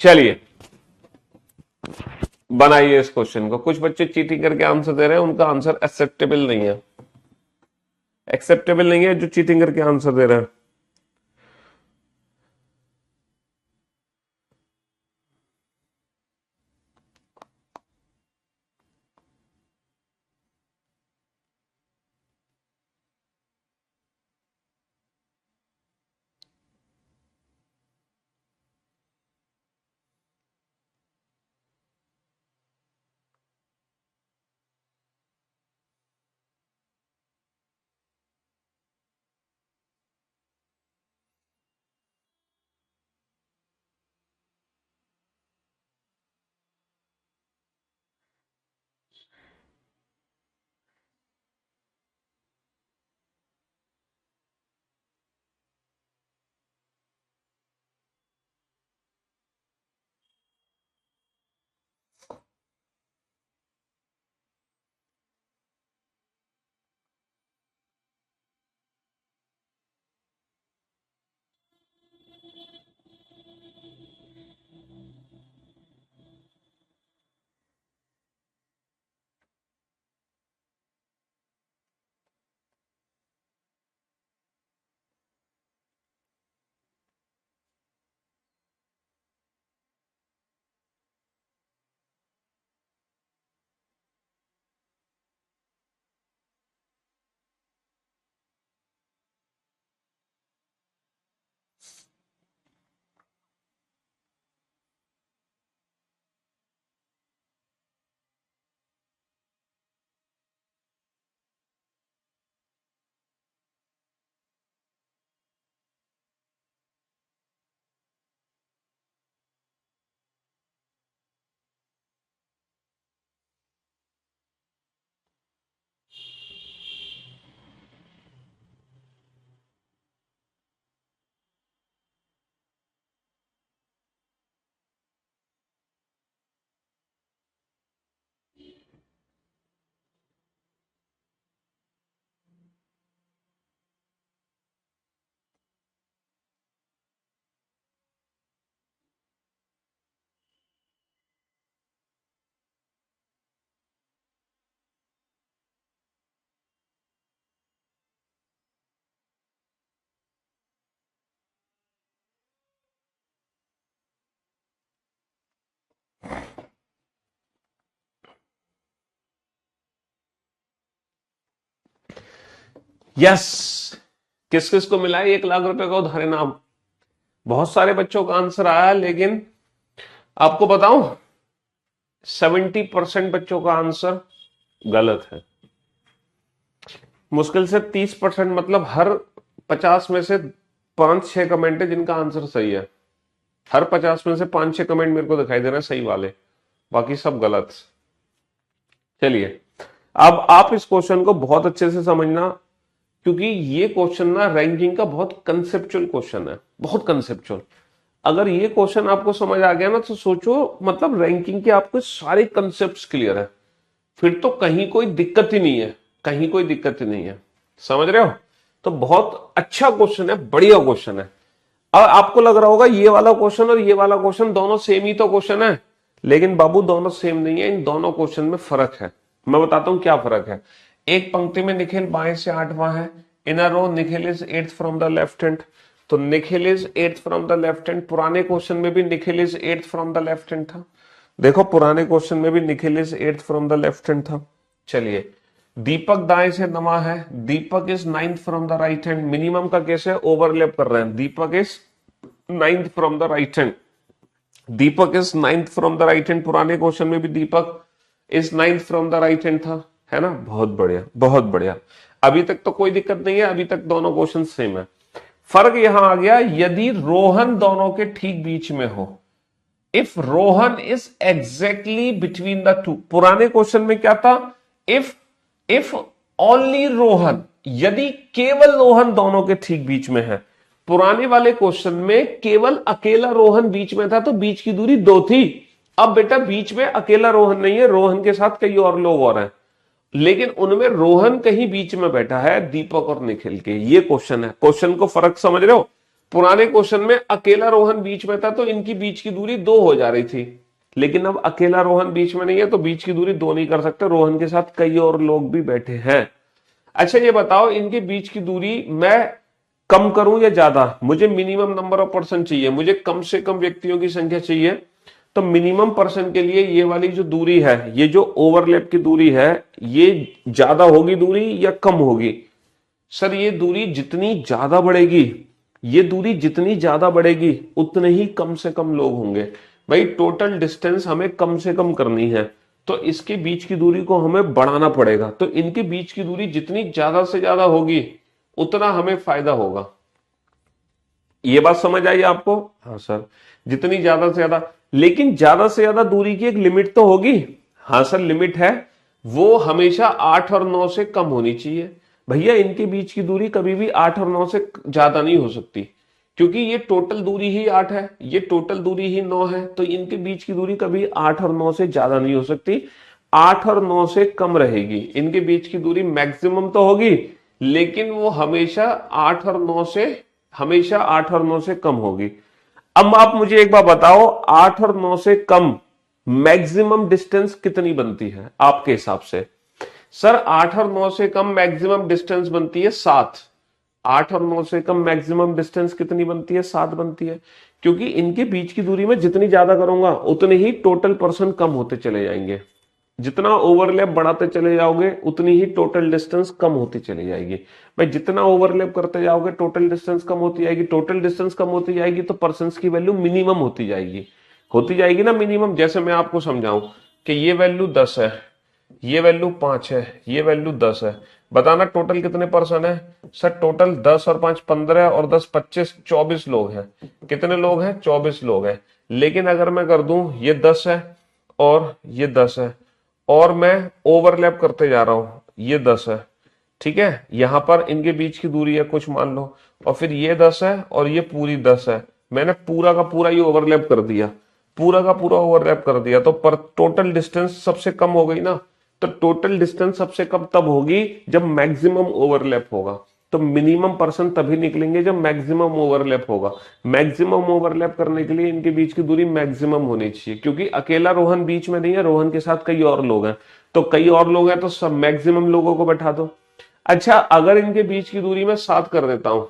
चलिए बनाइए इस क्वेश्चन को। कुछ बच्चे चीटिंग करके आंसर दे रहे हैं, उनका आंसर एक्सेप्टेबल नहीं है। एक्सेप्टेबल नहीं है जो चीटिंग करके आंसर दे रहे हैं। यस, किस किस को मिला है 1,00,000 रुपए का उधार इनाम? बहुत सारे बच्चों का आंसर आया, लेकिन आपको बताऊं 70% बच्चों का आंसर गलत है। मुश्किल से 30%, मतलब हर 50 में से 5-6 कमेंट है जिनका आंसर सही है। हर 50 में से 5-6 कमेंट मेरे को दिखाई दे रहे हैं सही वाले, बाकी सब गलत। चलिए, अब आप इस क्वेश्चन को बहुत अच्छे से समझना, क्योंकि ये क्वेश्चन ना रैंकिंग का बहुत कंसेप्चुअल क्वेश्चन है, बहुत कंसेप्चुअल। अगर ये क्वेश्चन आपको समझ आ गया ना, तो सोचो मतलब रैंकिंग के आपको सारे कंसेप्ट क्लियर है, फिर तो कहीं कोई दिक्कत ही नहीं है, कहीं कोई दिक्कत ही नहीं है। समझ रहे हो? तो बहुत अच्छा क्वेश्चन है, बढ़िया क्वेश्चन है। अब आपको लग रहा होगा ये वाला क्वेश्चन और ये वाला क्वेश्चन दोनों सेम ही तो क्वेश्चन है, लेकिन बाबू दोनों सेम नहीं है, इन दोनों क्वेश्चन में फर्क है। मैं बताता हूं क्या फर्क है। एक पंक्ति में निखिल बाएं से 8वां है, in a row Nikhil is 8th from the left hand, तो Nikhil is 8th from the left hand. पुराने क्वेश्चन में भी Nikhil is 8th from the left hand था, देखो पुराने क्वेश्चन में भी Nikhil is 8th from the left hand था। चलिए, दीपक दाएं से नवा है, Deepak is 9th from the right hand. Minimum का केस है, ओवरलैप कर रहे हैं। Deepak is 9th from the right hand, Deepak is 9th from the right hand. पुराने क्वेश्चन में भी Deepak is 9th from the right hand था, है ना? बहुत बढ़िया, बहुत बढ़िया। अभी तक तो कोई दिक्कत नहीं है, अभी तक दोनों क्वेश्चन सेम है। फर्क यहां आ गया यदि रोहन दोनों के ठीक बीच में हो, if Rohan is exactly between the to. पुराने क्वेश्चन में क्या था? इफ ओनली रोहन, यदि केवल रोहन दोनों के ठीक बीच में है। पुराने वाले क्वेश्चन में केवल अकेला रोहन बीच में था, तो बीच की दूरी 2 थी। अब बेटा बीच में अकेला रोहन नहीं है, रोहन के साथ कई और लोग और हैं, लेकिन उनमें रोहन कहीं बीच में बैठा है, दीपक और निखिल के। ये क्वेश्चन है, क्वेश्चन को फर्क समझ रहे हो? पुराने क्वेश्चन में अकेला रोहन बीच में था, तो इनकी बीच की दूरी 2 हो जा रही थी, लेकिन अब अकेला रोहन बीच में नहीं है, तो बीच की दूरी 2 नहीं कर सकते, रोहन के साथ कई और लोग भी बैठे हैं। अच्छा ये बताओ, इनके बीच की दूरी मैं कम करूं या ज्यादा? मुझे मिनिमम नंबर ऑफ पर्सन चाहिए, मुझे कम से कम व्यक्तियों की संख्या चाहिए। तो मिनिमम पर्सन के लिए ये वाली जो दूरी है, ये जो ओवरलैप की दूरी है, ये ज्यादा होगी दूरी या कम होगी? सर ये दूरी जितनी ज्यादा बढ़ेगी, ये दूरी जितनी ज्यादा बढ़ेगी, उतने ही कम से कम लोग होंगे। भाई टोटल डिस्टेंस हमें कम से कम करनी है, तो इसके बीच की दूरी को हमें बढ़ाना पड़ेगा। तो इनके बीच की दूरी जितनी ज्यादा से ज्यादा होगी, उतना हमें फायदा होगा। ये बात समझ आई आपको? हाँ सर, जितनी ज्यादा से ज्यादा, लेकिन ज्यादा से ज्यादा दूरी की एक लिमिट तो होगी। हाँ सर लिमिट है, वो हमेशा 8 और 9 से कम होनी चाहिए। भैया इनके बीच की दूरी कभी भी 8 और 9 से ज्यादा नहीं हो सकती, क्योंकि ये टोटल दूरी ही 8 है, ये टोटल दूरी ही 9 है, तो इनके बीच की दूरी कभी 8 और 9 से ज्यादा नहीं हो सकती, 8 और 9 से कम रहेगी। इनके बीच की दूरी मैक्सिमम तो होगी, लेकिन वो हमेशा 8 और 9 से हमेशा 8 और 9 से कम होगी। अब आप मुझे एक बार बताओ, 8 और 9 से कम मैक्सिमम डिस्टेंस कितनी बनती है आपके हिसाब से? सर 8 और 9 से कम मैक्सिमम डिस्टेंस बनती है 7। 8 और 9 से कम मैक्सिमम डिस्टेंस कितनी बनती है? 7 बनती है, क्योंकि इनके बीच की दूरी में जितनी ज्यादा करूंगा उतने ही टोटल पर्सन कम होते चले जाएंगे। जितना ओवरलैप बढ़ाते चले जाओगे, उतनी ही टोटल डिस्टेंस कम होती चली जाएगी। भाई जितना ओवरलैप करते जाओगे, टोटल डिस्टेंस कम होती जाएगी, टोटल डिस्टेंस कम होती जाएगी, तो पर्सन की वैल्यू मिनिमम होती जाएगी ना मिनिमम। जैसे मैं आपको समझाऊं कि ये वैल्यू 10 है, ये वैल्यू 5 है, ये वैल्यू 10 है, बताना टोटल कितने पर्सन है? सर टोटल 10 और 5 15 और 10 25 24 लोग हैं। कितने लोग हैं? 24 लोग हैं। लेकिन अगर मैं कर दूं ये 10 है और ये 10 है, और मैं ओवरलैप करते जा रहा हूं, ये 10 है, ठीक है, यहां पर इनके बीच की दूरी है कुछ मान लो, और फिर ये 10 है और ये पूरी 10 है, मैंने पूरा का पूरा ये ओवरलैप कर दिया, पूरा का पूरा ओवरलैप कर दिया, तो पर टोटल डिस्टेंस सबसे कम हो गई ना। तो टोटल डिस्टेंस सबसे कम तब होगी जब मैक्सिमम ओवरलैप होगा। तो मिनिमम पर्सन तभी निकलेंगे जब मैक्सिमम ओवरलैप होगा। मैक्सिमम ओवरलैप करने के लिए इनके बीच की दूरी मैक्सिमम होनी चाहिए, क्योंकि अकेला रोहन बीच में नहीं है, रोहन के साथ कई और लोग हैं, तो कई और लोग हैं तो सब मैक्सिमम लोगों को बैठा दो। अच्छा अगर इनके बीच की दूरी में 7 कर देता हूं,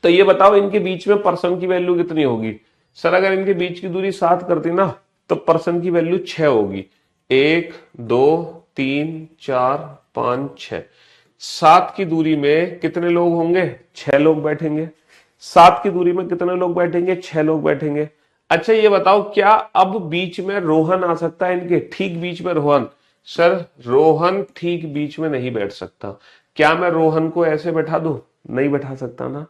तो ये बताओ इनके बीच में पर्सन की वैल्यू कितनी होगी? सर अगर इनके बीच की दूरी 7 कर दी ना, तो पर्सन की वैल्यू 6 होगी। 1 2 3 4 5 6, 7 की दूरी में कितने लोग होंगे? 6 लोग बैठेंगे। 7 की दूरी में कितने लोग बैठेंगे? 6 लोग बैठेंगे। अच्छा ये बताओ, क्या अब बीच में रोहन आ सकता है इनके? ठीक बीच में रोहन? सर रोहन ठीक बीच में नहीं बैठ सकता। क्या मैं रोहन को ऐसे बैठा दूं? नहीं बैठा सकता ना।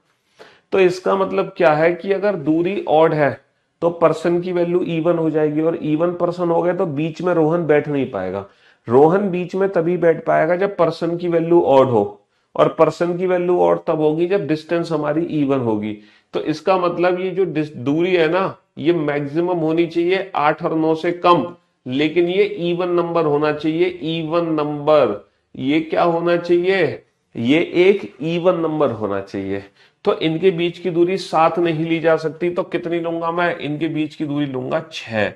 तो इसका मतलब क्या है कि अगर दूरी ऑड है तो पर्सन की वैल्यू इवन हो जाएगी, और इवन पर्सन हो गए तो बीच में रोहन बैठ नहीं पाएगा। रोहन बीच में तभी बैठ पाएगा जब पर्सन की वैल्यू ऑड हो, और पर्सन की वैल्यू ऑड तब होगी जब डिस्टेंस हमारी इवन होगी। तो इसका मतलब ये जो दूरी है ना, ये मैक्सिमम होनी चाहिए 8 और 9 से कम, लेकिन ये इवन नंबर होना चाहिए। इवन नंबर, ये क्या होना चाहिए? ये एक इवन नंबर होना चाहिए। तो इनके बीच की दूरी 7 नहीं ली जा सकती, तो कितनी लूंगा मैं? इनके बीच की दूरी लूंगा 6।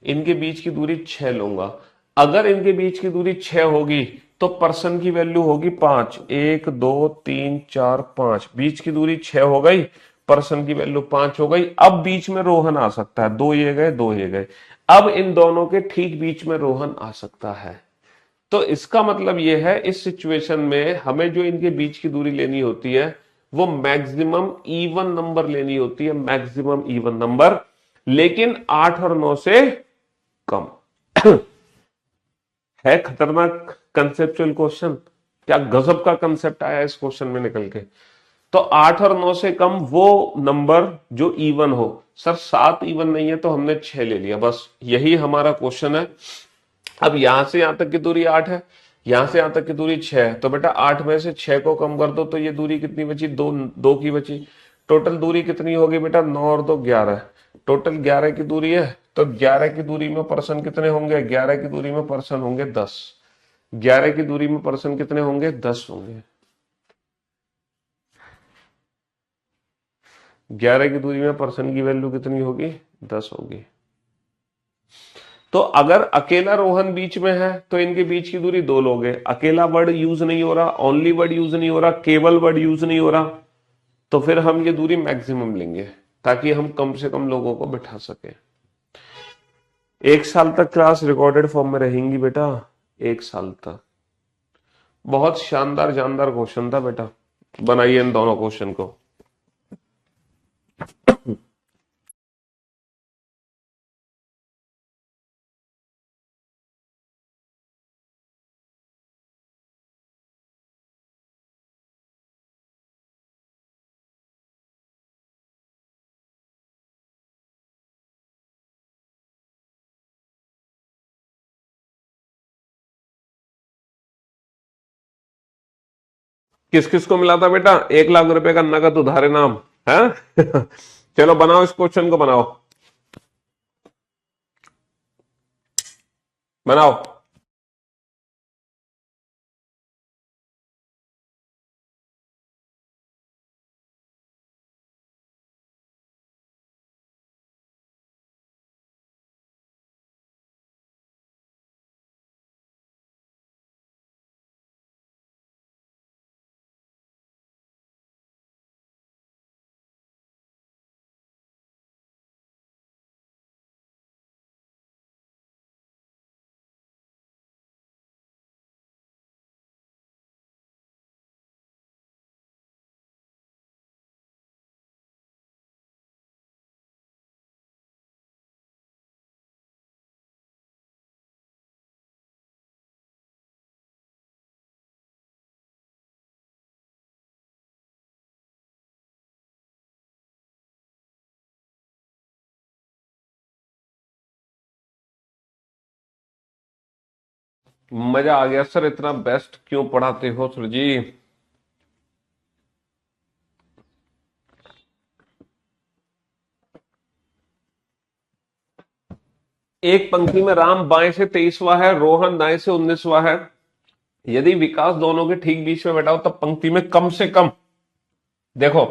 इनके बीच की दूरी 6 लूंगा। अगर इनके बीच की दूरी 6 होगी तो पर्सन की वैल्यू होगी 5। 1 2 3 4 5, बीच की दूरी 6 हो गई, पर्सन की वैल्यू 5 हो गई। अब बीच में रोहन आ सकता है, 2 ये गए 2 ये गए। अब इन दोनों के ठीक बीच में रोहन आ सकता है। तो इसका मतलब यह है, इस सिचुएशन में हमें जो इनके बीच की दूरी लेनी होती है वो मैक्सिमम इवन नंबर लेनी होती है, मैक्सिमम इवन नंबर, लेकिन 8 और 9 से कम। है खतरनाक कंसेप्चुअल क्वेश्चन। क्या गजब का कंसेप्ट आया इस क्वेश्चन में निकल के। तो 8 और 9 से कम वो नंबर जो इवन हो। सर 7 इवन नहीं है तो हमने 6 ले लिया, बस यही हमारा क्वेश्चन है। अब यहां से यहां तक की दूरी 8 है, यहां से यहां तक की दूरी 6 है, तो बेटा 8 में से 6 को कम कर दो तो ये दूरी कितनी बची? 2 2 की बची। टोटल दूरी कितनी होगी बेटा? 9 और 2 11। टोटल 11 की दूरी है, तो 11 की दूरी में पर्सन कितने होंगे? 11 की दूरी में पर्सन होंगे 10। 11 की दूरी में पर्सन कितने होंगे? 10 होंगे। 11 की दूरी में पर्सन की वैल्यू कितनी होगी? 10 होगी। तो अगर अकेला रोहन बीच में है तो इनके बीच की दूरी 2 लोग हैं। अकेला वर्ड यूज नहीं हो रहा, ओनली वर्ड यूज नहीं हो रहा, केवल वर्ड यूज नहीं हो रहा, तो फिर हम ये दूरी मैक्सिमम लेंगे ताकि हम कम से कम लोगों को बिठा सके। 1 साल तक क्लास रिकॉर्डेड फॉर्म में रहेंगी बेटा, 1 साल तक। बहुत शानदार जानदार क्वेश्चन था बेटा, बनाइए इन दोनों क्वेश्चन को। किस किस को मिला था बेटा 1 लाख रुपए का नगद उधार इनाम है? चलो बनाओ, इस क्वेश्चन को बनाओ, बनाओ। मजा आ गया सर, इतना बेस्ट क्यों पढ़ाते हो सर जी? एक पंक्ति में राम बाएं से 23वां है, रोहन दाएं से 19वां है। यदि विकास दोनों के ठीक बीच में बैठा हो तब पंक्ति में कम से कम, देखो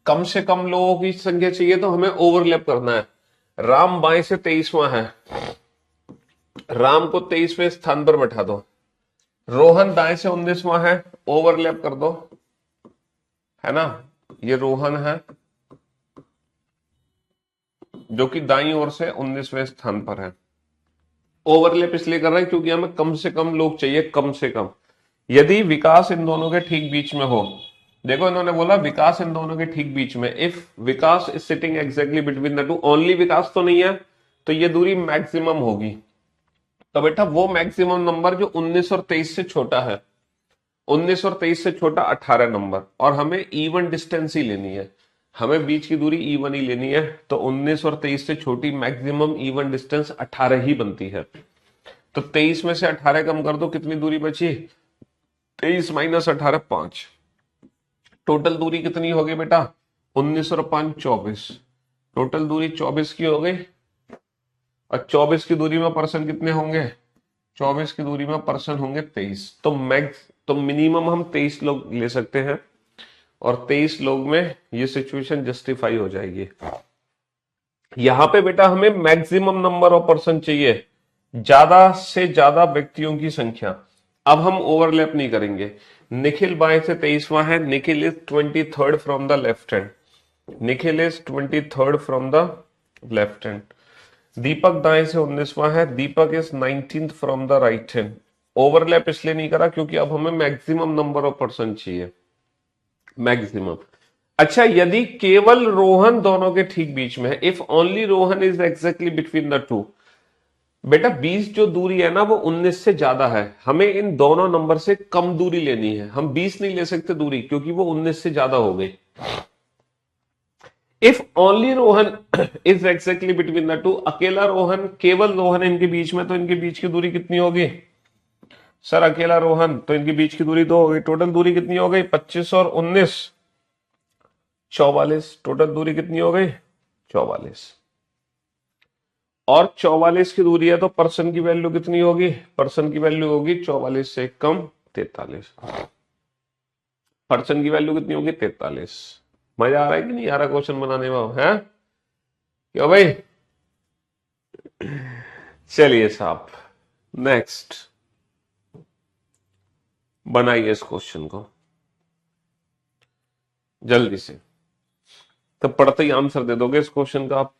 कम से कम लोगों की संख्या चाहिए तो हमें ओवरलैप करना है। राम बाएं से 23वां है, राम को 23वें स्थान पर बैठा दो। रोहन दाएं से 19वां है, ओवरलैप कर दो, है ना? ये रोहन है जो कि दाईं ओर से 19वें स्थान पर है। ओवरलैप इसलिए कर रहे हैं क्योंकि हमें कम से कम लोग चाहिए, कम से कम। यदि विकास इन दोनों के ठीक बीच में हो, देखो इन्होंने बोला विकास इन दोनों के ठीक बीच में, if Vikas is sitting exactly between the two, only Vikas तो नहीं है, तो ये दूरी मैक्सिमम होगी। तो बेटा वो मैक्सिमम नंबर जो 19 और 23 से छोटा है, 19 और 23 से छोटा 18 नंबर, और हमें इवन डिस्टेंस ही लेनी है, हमें बीच की दूरी इवन ही लेनी है, तो 19 और 23 से छोटी मैक्सिमम इवन डिस्टेंस 18 ही बनती है। तो 23 में से 18 कम कर दो, कितनी दूरी बची? 23 माइनस 18 5। टोटल दूरी कितनी होगी बेटा? 19 और 5 24। टोटल दूरी 24 की हो गई, और 24 की दूरी में पर्सन कितने होंगे? 24 की दूरी में पर्सन होंगे 23। तो मिनिमम हम 23 लोग ले सकते हैं, और 23 लोग में ये सिचुएशन जस्टिफाई हो जाएगी। यहां पे बेटा हमें मैक्सिमम नंबर ऑफ पर्सन चाहिए, ज्यादा से ज्यादा व्यक्तियों की संख्या। अब हम ओवरलैप नहीं करेंगे। निखिल बाएं से 23वां है, Nikhil is 23rd from the left hand, Nikhil is 23rd from the left hand. Deepak दाएं से 19वां है, Deepak is 19th from the right hand. Overlap इसलिए नहीं करा क्योंकि अब हमें मैक्सिमम नंबर ऑफ पर्सन चाहिए, मैक्सिमम। अच्छा, यदि केवल रोहन दोनों के ठीक बीच में है, if only Rohan is exactly between the to, बेटा 20 जो दूरी है ना वो 19 से ज्यादा है, हमें इन दोनों नंबर से कम दूरी लेनी है। हम 20 नहीं ले सकते दूरी, क्योंकि वो 19 से ज्यादा हो गई। If only Rohan is exactly between the to, अकेला रोहन, केवल रोहन इनके बीच में, तो इनके बीच की दूरी कितनी होगी? सर अकेला रोहन, तो इनके बीच की दूरी 2 हो गई। टोटल दूरी कितनी हो गई? 25 और 19 44। टोटल दूरी कितनी हो गई? 44। और 44 की दूरी है, तो पर्सन की वैल्यू कितनी होगी? पर्सन की वैल्यू होगी 44 से कम 43। पर्सन की वैल्यू कितनी होगी? 43। मजा आ रहा है कि नहीं आ रहा क्वेश्चन बनाने में? है क्यों भाई? चलिए साहब, नेक्स्ट बनाइए इस क्वेश्चन को जल्दी से, तो पढ़ते ही आंसर दे दोगे इस क्वेश्चन का आप।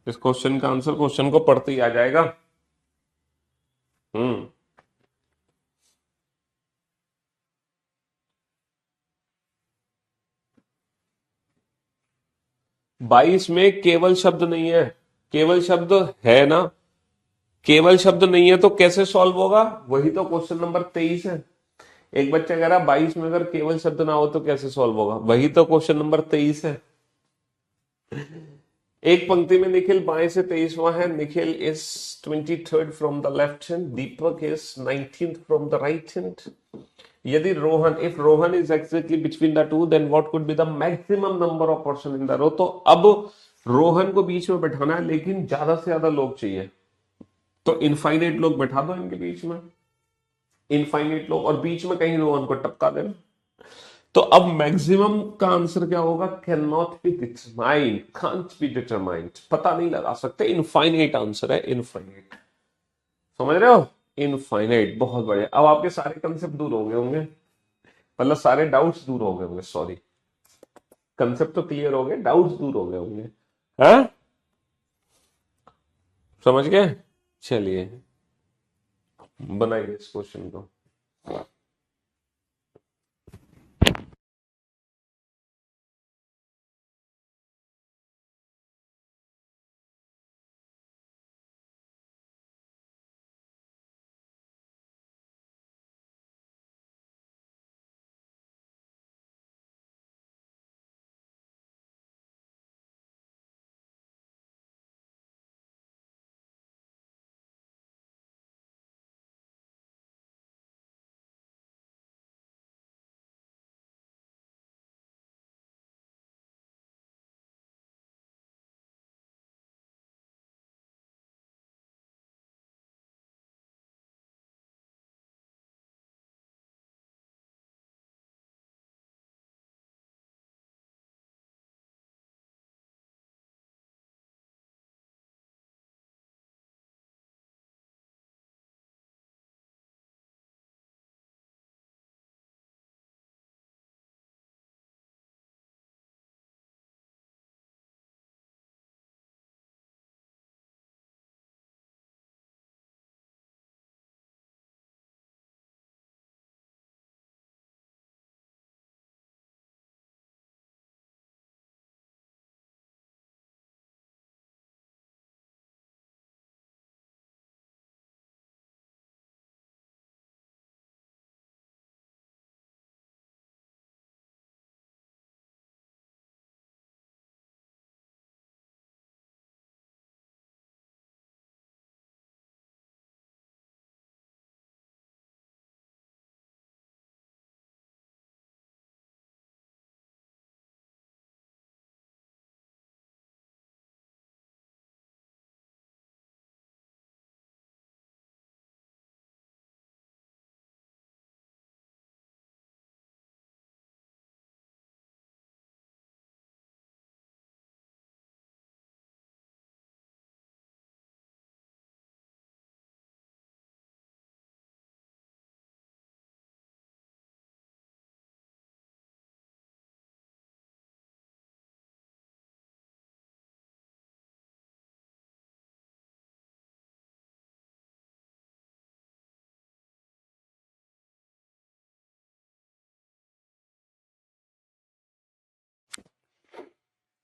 इस क्वेश्चन का आंसर क्वेश्चन को पढ़ते ही आ जाएगा। 22 में केवल शब्द नहीं है, केवल शब्द है ना? केवल शब्द नहीं है तो कैसे सॉल्व होगा? वही तो क्वेश्चन नंबर 23 है। एक बच्चा कह रहा 22 में अगर केवल शब्द ना हो तो कैसे सॉल्व होगा? वही तो क्वेश्चन नंबर 23 है। एक पंक्ति में निखिल बाएं से 23वां है, Nikhil is 23rd from the left hand, Deepak is 19th from the right hand. यदि Rohan, if Rohan is exactly between the two, then what could be the maximum number of person in the row. तो अब रोहन को बीच में बैठाना है, लेकिन ज्यादा से ज्यादा लोग चाहिए, तो इनफाइनाइट लोग बैठा दो इनके बीच में, इनफाइनाइट लोग, और बीच में कहीं रोहन को टपका देना। तो अब मैक्सिमम का आंसर क्या होगा? Can not be determined, can't be determined, पता नहीं लगा सकते। इनफाइनाइट आंसर है, इनफाइनाइट। समझ रहे हो? इनफाइनाइट। बहुत बढ़िया। अब आपके सारे कंसेप्ट दूर हो गए होंगे, मतलब सारे डाउट्स दूर हो गए होंगे, सॉरी। कंसेप्ट तो क्लियर हो गए, डाउट्स दूर हो गए होंगे। हैं? समझ गए? चलिए बनाइए इस क्वेश्चन को।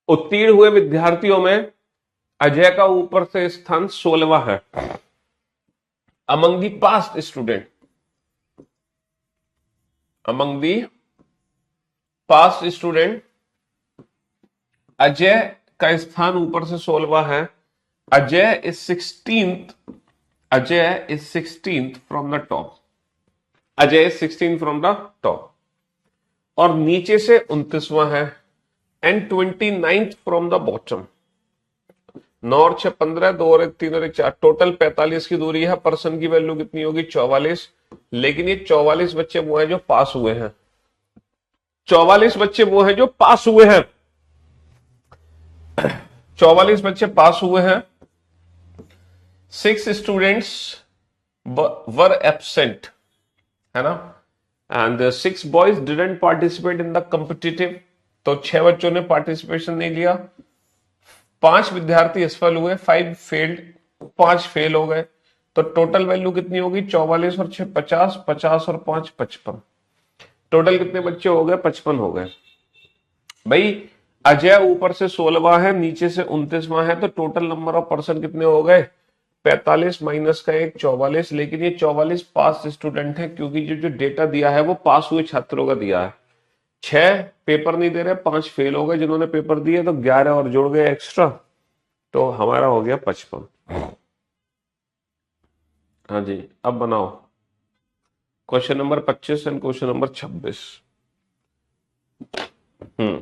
उत्तीर्ण हुए विद्यार्थियों में अजय का ऊपर से स्थान 16वां है। Among the past student, among the past student Ajay का स्थान ऊपर से 16वां है। Ajay is 16th, Ajay is 16th from the top, Ajay is 16th from the top, और नीचे से 29वां है। And 29th from the bottom. 9 और 6 15, 2 और 1 3 और 1 4, टोटल 45 की दूरी है। पर्सन की वैल्यू कितनी होगी? 44। लेकिन ये 44 बच्चे वो हैं जो पास हुए हैं, 44 बच्चे वो हैं जो पास हुए हैं, 44 बच्चे पास हुए हैं। 6 स्टूडेंट्स वर एब्सेंट, है ना, and 6 boys didn't participate in the competitive, तो 6 बच्चों ने पार्टिसिपेशन नहीं लिया। 5 विद्यार्थी असफल हुए, 5 फेल्ड, 5 फेल हो गए। तो टोटल वैल्यू कितनी होगी? 44 और 6 50, 50 और 5 55। टोटल कितने बच्चे हो गए? 55 हो गए। भाई अजय ऊपर से 16वां है, नीचे से 29वां है, तो टोटल नंबर ऑफ पर्सन कितने हो गए? 45 माइनस का 1 44। लेकिन ये 44 पास स्टूडेंट है, क्योंकि जो डेटा दिया है वो पास हुए छात्रों का दिया है। 6 पेपर नहीं दे रहे, 5 फेल हो गए जिन्होंने पेपर दिए, तो 11 और जोड़ गए एक्स्ट्रा, तो हमारा हो गया 55। हाँ जी, अब बनाओ question number 25 and question number 26। Hmm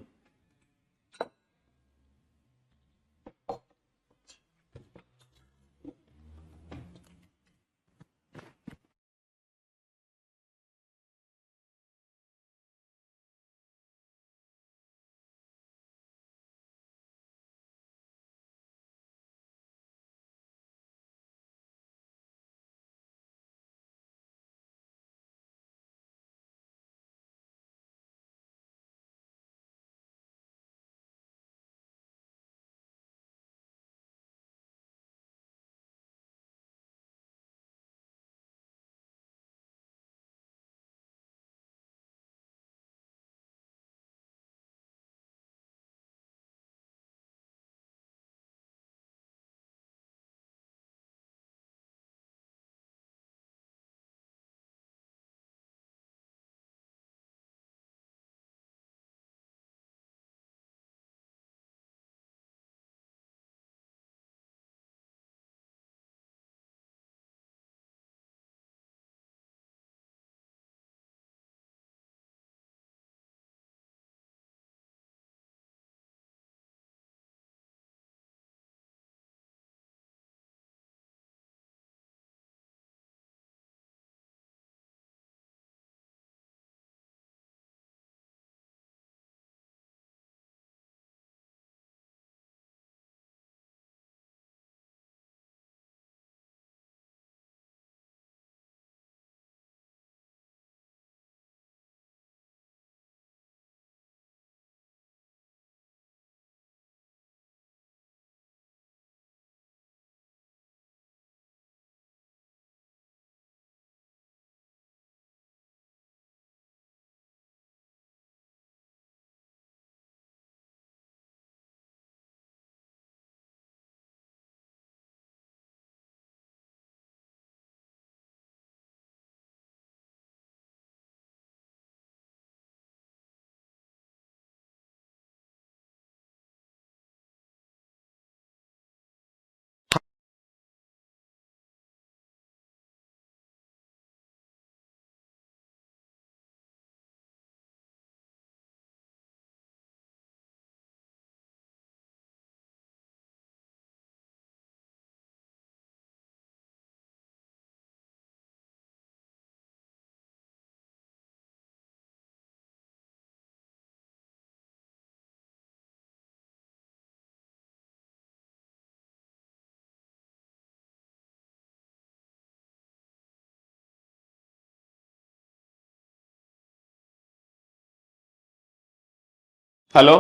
hello,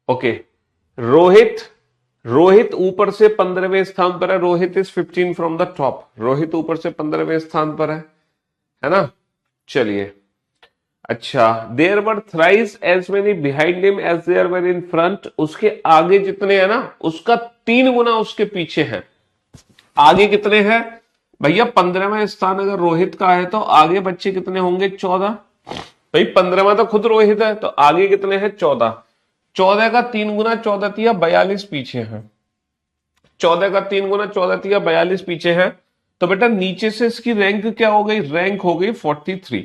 okay. Rohit, Rohit ऊपर से 15वें स्थान पर है। Rohit is 15 from the top. Rohit ऊपर से 15वें स्थान पर है ना। चलिए अच्छा, there were thrice as many behind him as there were in front, उसके आगे जितने हैं ना उसका 3 गुना उसके पीछे है। आगे कितने हैं भैया? 15वां स्थान अगर रोहित का है तो आगे बच्चे कितने होंगे? 14। भाई 15वां तो खुद रोहित है, तो आगे कितने हैं? 14। 14 का 3 गुना 14 तिया 42 पीछे है। 14 का 3 गुना 14 तिया 42 पीछे है। तो बेटा नीचे से इसकी रैंक क्या हो गई? रैंक हो गई 43।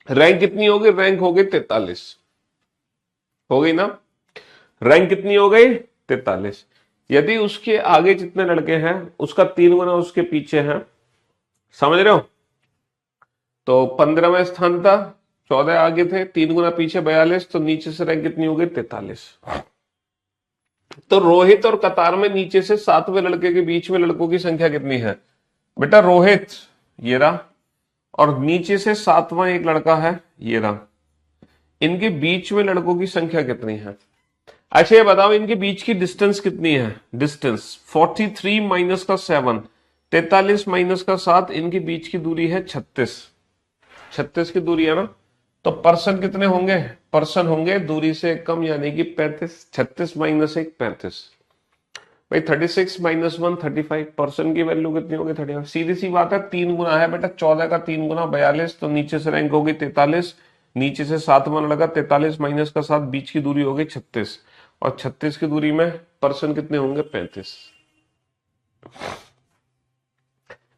रैंक कितनी हो गई? रैंक हो गई 43। हो गई ना? रैंक कितनी हो गई? 43। यदि उसके आगे जितने लड़के हैं उसका 3 गुना उसके पीछे है, समझ रहे हो? तो 15वां स्थान था, 14 आगे थे, 3 गुना पीछे 42, तो नीचे से रैंक कितनी हो गई? 43। तो रोहित और कतार में नीचे से 7वें लड़के के बीच में लड़कों की संख्या कितनी है? बेटा रोहित ये रहा, और नीचे से 7वां एक लड़का है ये रहा। इनके बीच में लड़कों की संख्या कितनी है? अच्छा ये बताओ इनके बीच की डिस्टेंस कितनी है? डिस्टेंस 43 माइनस का 7, 43 माइनस का 7, इनके बीच की दूरी है 36। 36 की दूरी है ना? तो पर्सन कितने होंगे? पर्सन होंगे दूरी से कम, यानी कि 35। 36 माइनस 1 35। भाई 36 माइनस 1 35। पर्सन की वैल्यू कितनी होगी? 35। सीधी सी बात है, 3 गुना है बेटा। 14 का 3 गुना 42, तो नीचे से रैंक होगी 43। नीचे से 7वां लगा, 43 माइनस का 7, बीच की दूरी होगी 36, और 36 की दूरी में पर्सन कितने होंगे? 35।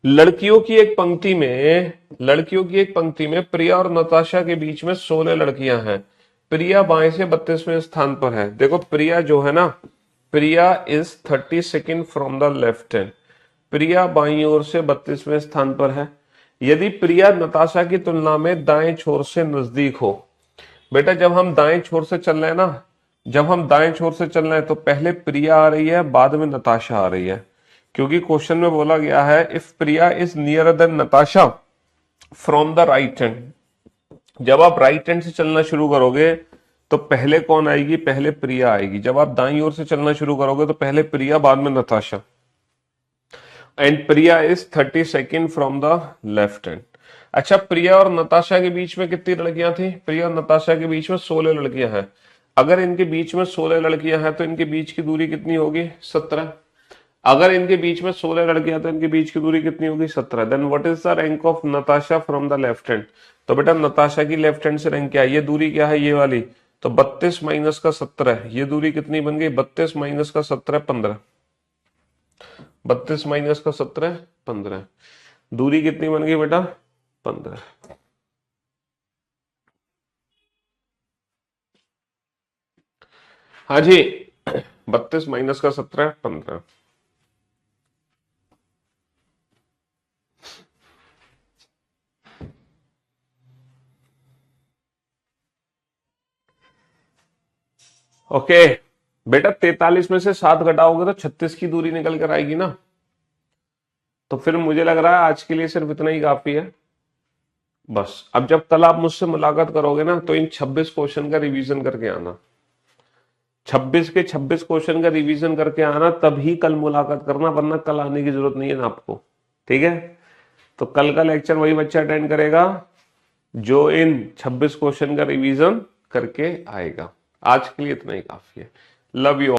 लड़कियों की एक पंक्ति में, लड़कियों की एक पंक्ति में प्रिया और नताशा के बीच में 16 लड़कियां हैं। प्रिया बाएं से 32वें स्थान पर है। देखो प्रिया जो है ना, Priya is 32nd from the left hand. Priya बाईं ओर से 32वें स्थान पर है। यदि प्रिया नताशा की तुलना में दाएं छोर से नजदीक हो, बेटा जब हम दाएं छोर से चल रहे हैं ना, जब हम दाएं छोर से चल रहे हैं तो पहले प्रिया आ रही है, बाद में नताशा आ रही है, क्योंकि क्वेश्चन में बोला गया है if Priya is near than Natasha from the right hand. जब आप राइट हैंड से चलना शुरू करोगे तो पहले कौन आएगी? पहले प्रिया आएगी। जब आप दाईं ओर से चलना शुरू करोगे तो पहले प्रिया, बाद में Natasha. And Priya is 32nd from the left hand. अच्छा, प्रिया और नताशा के बीच में कितनी लड़कियां थी? प्रिया और नताशा के बीच में 16 लड़कियां हैं। अगर इनके बीच में 16 लड़कियां हैं तो इनके बीच की दूरी कितनी होगी? 17। अगर इनके बीच में 16 लड़कियां तो इनके बीच की दूरी कितनी होगी? 17। Then what is the rank of Natasha from the left hand? तो बेटा नताशा की लेफ्ट हैंड से रैंक क्या है? ये दूरी क्या है? ये वाली। तो 32 माइनस का 17, ये दूरी कितनी बन गई? 32 माइनस का 17 15। 32 माइनस का 17 15। दूरी कितनी बन गई बेटा? 15। हाँ जी, 32 माइनस का 17 15। ओके बेटा, 43 में से 7 घटाओगे तो 36 की दूरी निकल कर आएगी ना। तो फिर मुझे लग रहा है आज के लिए सिर्फ इतना ही काफी है। बस अब जब कल आप मुझसे मुलाकात करोगे ना तो इन 26 क्वेश्चन का रिवीजन करके आना। 26 के 26 क्वेश्चन का रिवीजन करके आना, तभी कल मुलाकात करना, वरना कल आने की जरूरत नहीं है ना आपको। ठीक है? तो कल का लेक्चर वही बच्चा अटेंड करेगा जो इन 26 क्वेश्चन का रिवीजन करके आएगा। आज के लिए इतना ही काफी है। Love you.